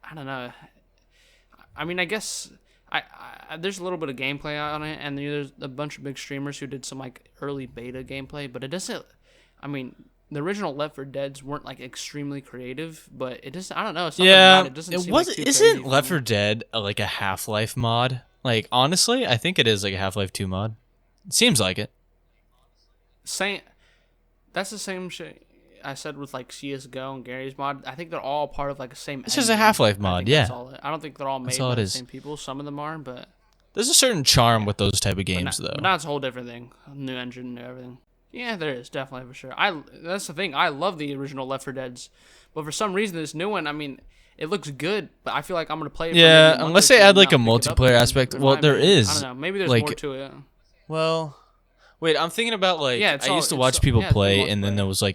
I don't know. I mean, I guess I there's a little bit of gameplay on it, and there's a bunch of big streamers who did some like early beta gameplay, but it doesn't. I mean, the original Left 4 Deads weren't like extremely creative, but it just, I don't know. Something Yeah, about it doesn't it seem was. like too Isn't crazy for Left me. 4 Dead like a Half-Life mod? Like, honestly, I think it is like a Half-Life 2 mod. It seems like it. That's the same shit I said with like CS:GO and Gary's mod. I think they're all part of like the same. It's just a engine. Half-Life I mod, think yeah. that's all I don't think they're all made all by it the is. same people. Some of them are, but There's a certain charm with those type of games, though. but now it's a whole different thing. New engine, new everything. Yeah, there is definitely for sure. That's the thing. I love the original Left 4 Dead's, but for some reason this new one, I mean, it looks good, but I feel like I'm gonna play it. For maybe Yeah, a month unless or they two add and like a not pick it up multiplayer again, aspect. in Well, my there opinion. I is. don't know. Maybe there's Like, more to it. well, wait, I'm thinking about like Yeah, I used to watch people play, and then there was a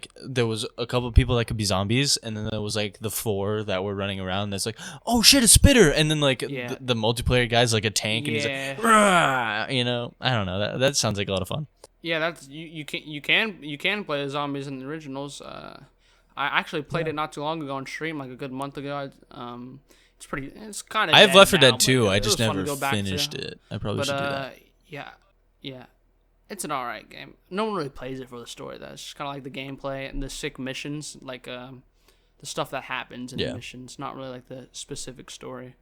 couple of people that could be zombies, and then there was like the 4 that were running around. That's like, oh shit, a spitter, and then like Yeah. the multiplayer guy's like a tank, and he's like, "Rah!" You know, I don't know. That sounds like a lot of fun. Yeah, that's you can play the zombies in the originals. I actually played it not too long ago on stream, like a good month ago. It's kind of. I have Left 4 Dead now, 2. but I it just was fun to never go back to. finished it. I probably But should do that. yeah, it's an alright game. No one really plays it for the story. That's just kind of like the gameplay and the sick missions, like the stuff that happens in the missions. Not really like the specific story.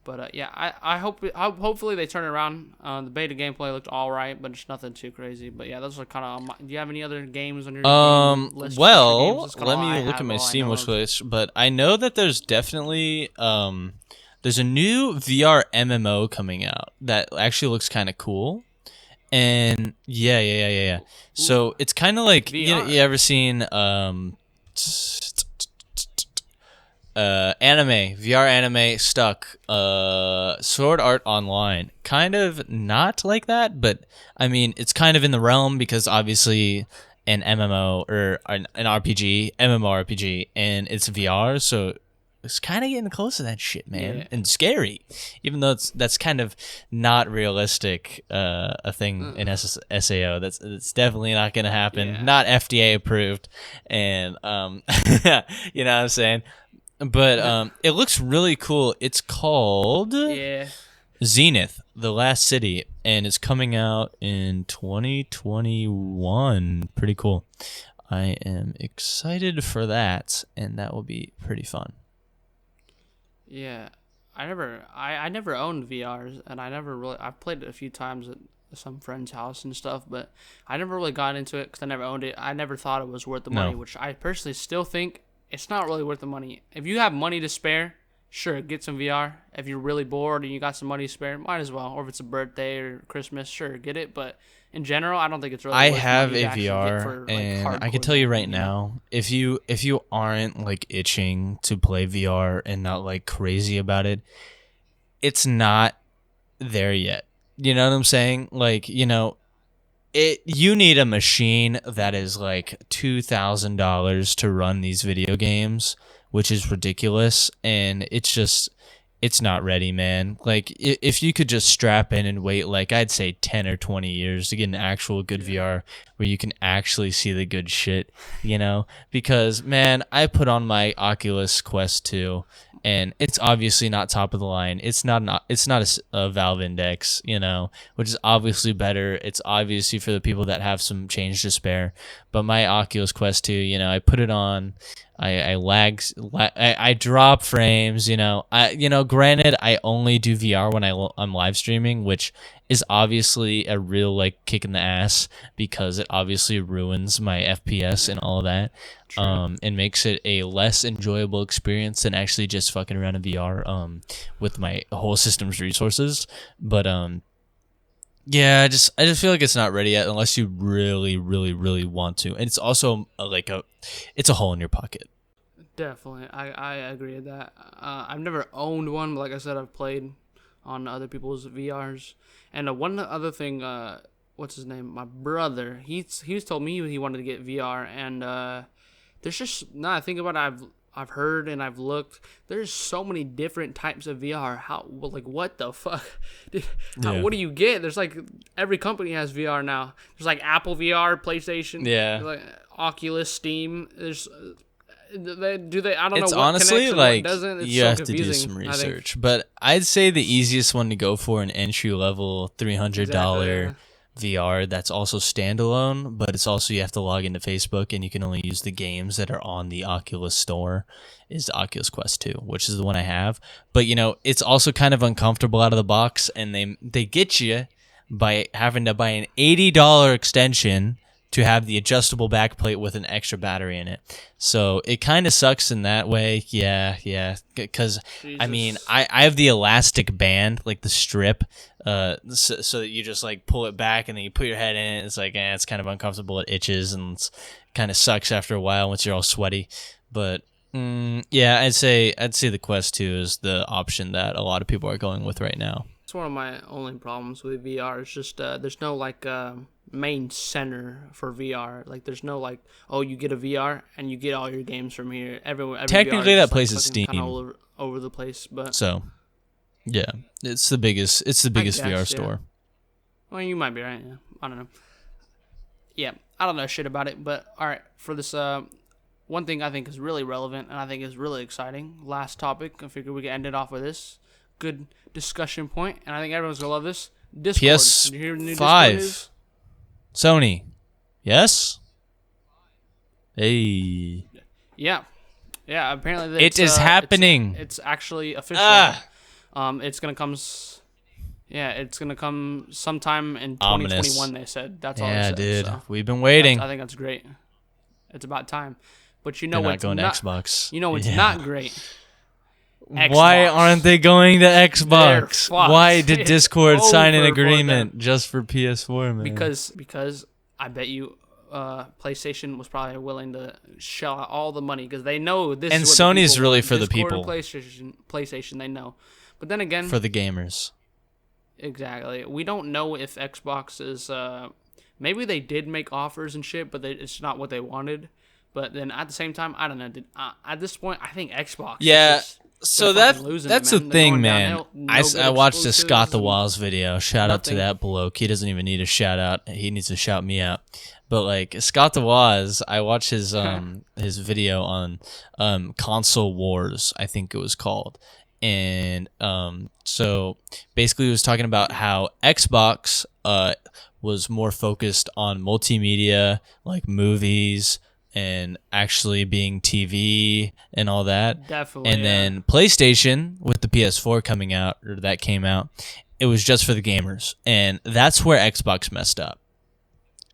But yeah, I hopefully they turn it around. The beta gameplay looked all right, but it's nothing too crazy. But yeah, those are kind of. Do you have any other games on your game list? Well, let me look at my Steam wish list. But I know that there's definitely there's a new VR MMO coming out that actually looks kind of cool. And yeah. So it's kind of like you ever seen anime, VR anime stuck, Sword Art Online. Kind of not like that, but I mean, it's kind of in the realm because obviously an MMO or an RPG, MMORPG, and it's VR, so it's kind of getting close to that shit, man, and scary. Even though that's kind of not realistic, a thing in SAO. That's definitely not going to happen. Yeah. Not FDA approved, and you know what I'm saying. But it looks really cool. It's called Zenith, The Last City, and it's coming out in 2021. Pretty cool. I am excited for that, and that will be pretty fun. Yeah, I never owned VRs, and I've played it a few times at some friend's house and stuff, but I never really got into it because I never owned it. I never thought it was worth the money, which I personally still think it's not really worth the money. If you have money to spare, sure, get some VR. If you're really bored and you got some money to spare, might as well. Or if it's a birthday or Christmas, sure, get it. But in general, I don't think it's really. I worth have money a to VR, for, like, and I can hardcore tell you right gaming, now, if you aren't like itching to play VR and not like crazy about it, it's not there yet. You know what I'm saying? Like, you know, you need a machine that is like $2,000 to run these video games, which is ridiculous, and it's not ready, man. Like, if you could just strap in and wait, like, I'd say 10 or 20 years to get an actual good VR where you can actually see the good shit, you know? Because, man, I put on my Oculus Quest 2, and it's obviously not top of the line. It's not a Valve Index, you know, which is obviously better. It's obviously for the people that have some change to spare. But my Oculus Quest 2, you know, I put it on. I drop frames, you know. Granted, I only do VR when I'm live streaming, which is obviously a real like kick in the ass because it obviously ruins my FPS and all of that. And makes it a less enjoyable experience than actually just fucking around in VR with my whole system's resources. But yeah, I just feel like it's not ready yet unless you really, really, really want to. And it's also it's a hole in your pocket. Definitely, I agree with that. I've never owned one, but like I said, I've played on other people's VRs. And one other thing, what's his name? My brother. He's told me he wanted to get VR, and there's just now I think about it, I've heard and I've looked. There's so many different types of VR. What the fuck? What do you get? There's like every company has VR now. There's like Apple VR, PlayStation, like Oculus, Steam. There's I don't know. It's what honestly connects and like what doesn't. It's you so have to do confusing, some research, but I'd say the easiest one to go for an entry level $300 VR that's also standalone, but it's also you have to log into Facebook and you can only use the games that are on the Oculus store is the Oculus Quest 2, which is the one I have. But you know, it's also kind of uncomfortable out of the box, and they get you by having to buy an $80 extension to have the adjustable backplate with an extra battery in it. So it kind of sucks in that way. Yeah. Because, I mean, I have the elastic band, like the strip, so that you just, like, pull it back and then you put your head in it. It's like, it's kind of uncomfortable. It itches and it kind of sucks after a while once you're all sweaty. But, yeah, I'd say the Quest 2 is the option that a lot of people are going with right now. It's one of my only problems with VR. It's just there's no, like, main center for VR. Like, there's no, like, oh, you get a VR and you get all your games from here. Every Technically, VR that is, place like, is Steam. kind of all over the place, but So, yeah, it's the biggest VR store. Well, you might be right. Yeah. I don't know. Yeah, I don't know shit about it, but all right, for this one thing I think is really relevant and I think is really exciting. Last topic. I figure we can end it off with this good discussion point, and I think everyone's gonna love this. Discord. Did you hear the new Discord is? Sony. Yes? Hey. Yeah. Yeah, apparently it is happening. It's actually official. It's going to come it's going to come sometime in 2021 they said. That's all they said. Yeah, dude. So we've been waiting. I think that's great. It's about time. But you They're know not going to Xbox. You know what's not great? Xbox. Why aren't they going to Xbox? Why did Discord sign an agreement just for PS4, man? Because I bet you PlayStation was probably willing to shell out all the money because they know this. And is what Sony's really for Discord the people. PlayStation, they know. But then again, for the gamers. Exactly. We don't know if Xbox is. Maybe they did make offers and shit, but it's not what they wanted. But then at the same time, I don't know. At this point, I think Xbox. Yeah. So that's the thing, man. I watched a Scott the Walls video. Shout out to that bloke. He doesn't even need a shout out. He needs to shout me out. But like Scott the Walls, I watched his video on Console Wars, I think it was called. And so basically he was talking about how Xbox was more focused on multimedia, like movies, and actually being TV and all that. Definitely. And then PlayStation with the PS4 coming out, or that came out, it was just for the gamers. And that's where Xbox messed up.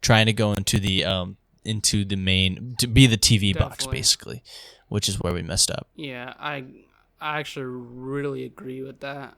Trying to go into the main, to be the TV box basically, which is where we messed up. Yeah, I actually really agree with that.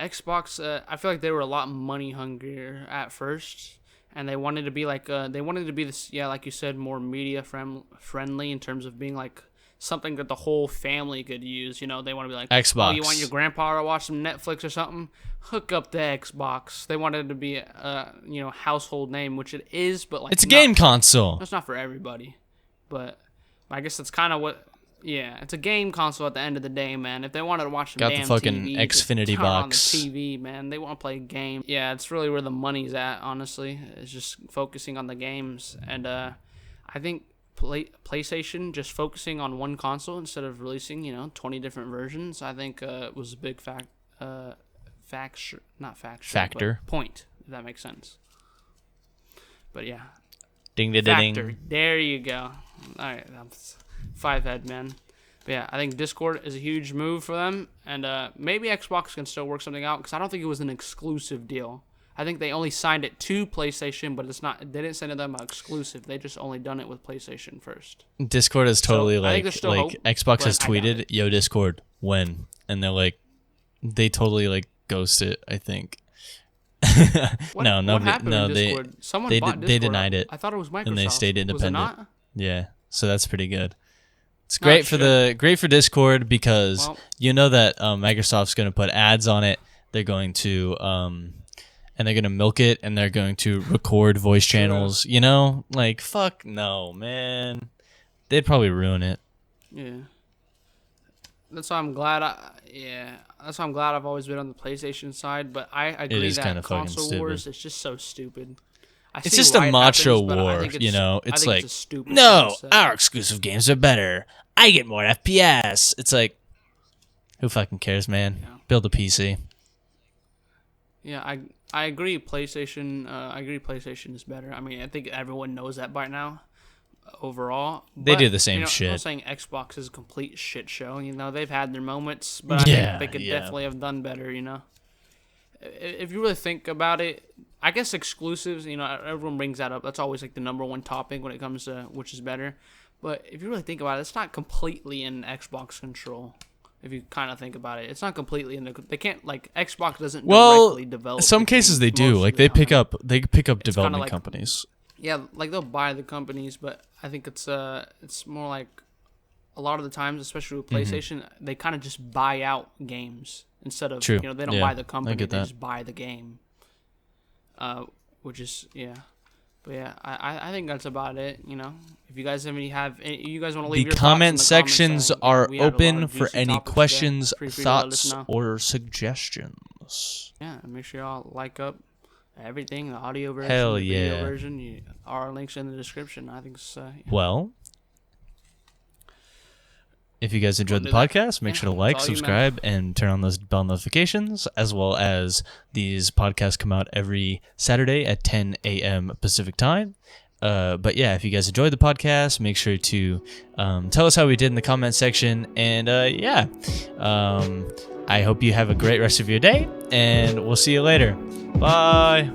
Xbox, I feel like they were a lot money hungrier at first. And they wanted to be like, this, yeah, like you said, more media friendly in terms of being like something that the whole family could use. You know, they want to be like, Xbox. Oh, you want your grandpa to watch some Netflix or something? Hook up the Xbox. They wanted it to be a household name, which it is, but like it's a game console. It's not for everybody, but I guess that's kind of what. Yeah, it's a game console at the end of the day, man. If they wanted to watch some got damn the fucking TV, Xfinity box on the TV, man. They want to play a game. Yeah, it's really where the money's at. Honestly, it's just focusing on the games, and I think PlayStation just focusing on one console instead of releasing 20 different versions. I think was a big factor. Point, if that makes sense. But yeah, ding ding ding. There you go. All right. Five head, man. But yeah, I think Discord is a huge move for them, and maybe Xbox can still work something out because I don't think it was an exclusive deal. I think they only signed it to PlayStation, but it's not. They didn't send it them exclusive. They just only done it with PlayStation first. Discord is totally like hope, Xbox has tweeted, "Yo, Discord, when?" And they're like, they totally like ghost it. I think. What happened in Discord? Someone bought Discord. They denied it. I thought it was Microsoft. And they stayed independent. Was it not? Yeah, so that's pretty good. It's great for Discord because you know that Microsoft's going to put ads on it. They're going to and they're going to milk it, and they're going to record voice channels. You know, like fuck no, man. They'd probably ruin it. Yeah. That's why I'm glad. That's why I'm glad I've always been on the PlayStation side. But I agree that console wars is just so stupid. It's just a macho war, you know. It's like, no, our exclusive games are better. I get more FPS. It's like, who fucking cares, man? Yeah. Build a PC. Yeah, I agree. PlayStation is better. I mean, I think everyone knows that by now. Overall, they do the same shit. I'm not saying Xbox is a complete shit show. You know, they've had their moments, but I think they could definitely have done better. You know, if you really think about it, I guess exclusives, you know, everyone brings that up. That's always like the number one topic when it comes to which is better. But if you really think about it, it's not completely in Xbox control. If you kind of think about it, it's not completely in the. They can't like Xbox doesn't directly develop. Some cases they do. Like they pick up development like, companies. Yeah, like they'll buy the companies, but I think it's more like a lot of the times, especially with PlayStation, they kind of just buy out games instead of you know they don't buy the company, they just buy the game. Which is but yeah, I think that's about it. You know, if you guys you guys want to leave your comment thoughts sections are open for juicy any topics questions, today. thoughts, or suggestions. Yeah, and make sure y'all like up everything, the audio version, Hell the video yeah. version. Our links in the description. I think it's well. If you guys enjoyed the podcast, make sure to like, subscribe, and turn on those bell notifications, as well as these podcasts come out every Saturday at 10 a.m. Pacific time. But yeah, if you guys enjoyed the podcast, make sure to tell us how we did in the comment section. And I hope you have a great rest of your day, and we'll see you later. Bye.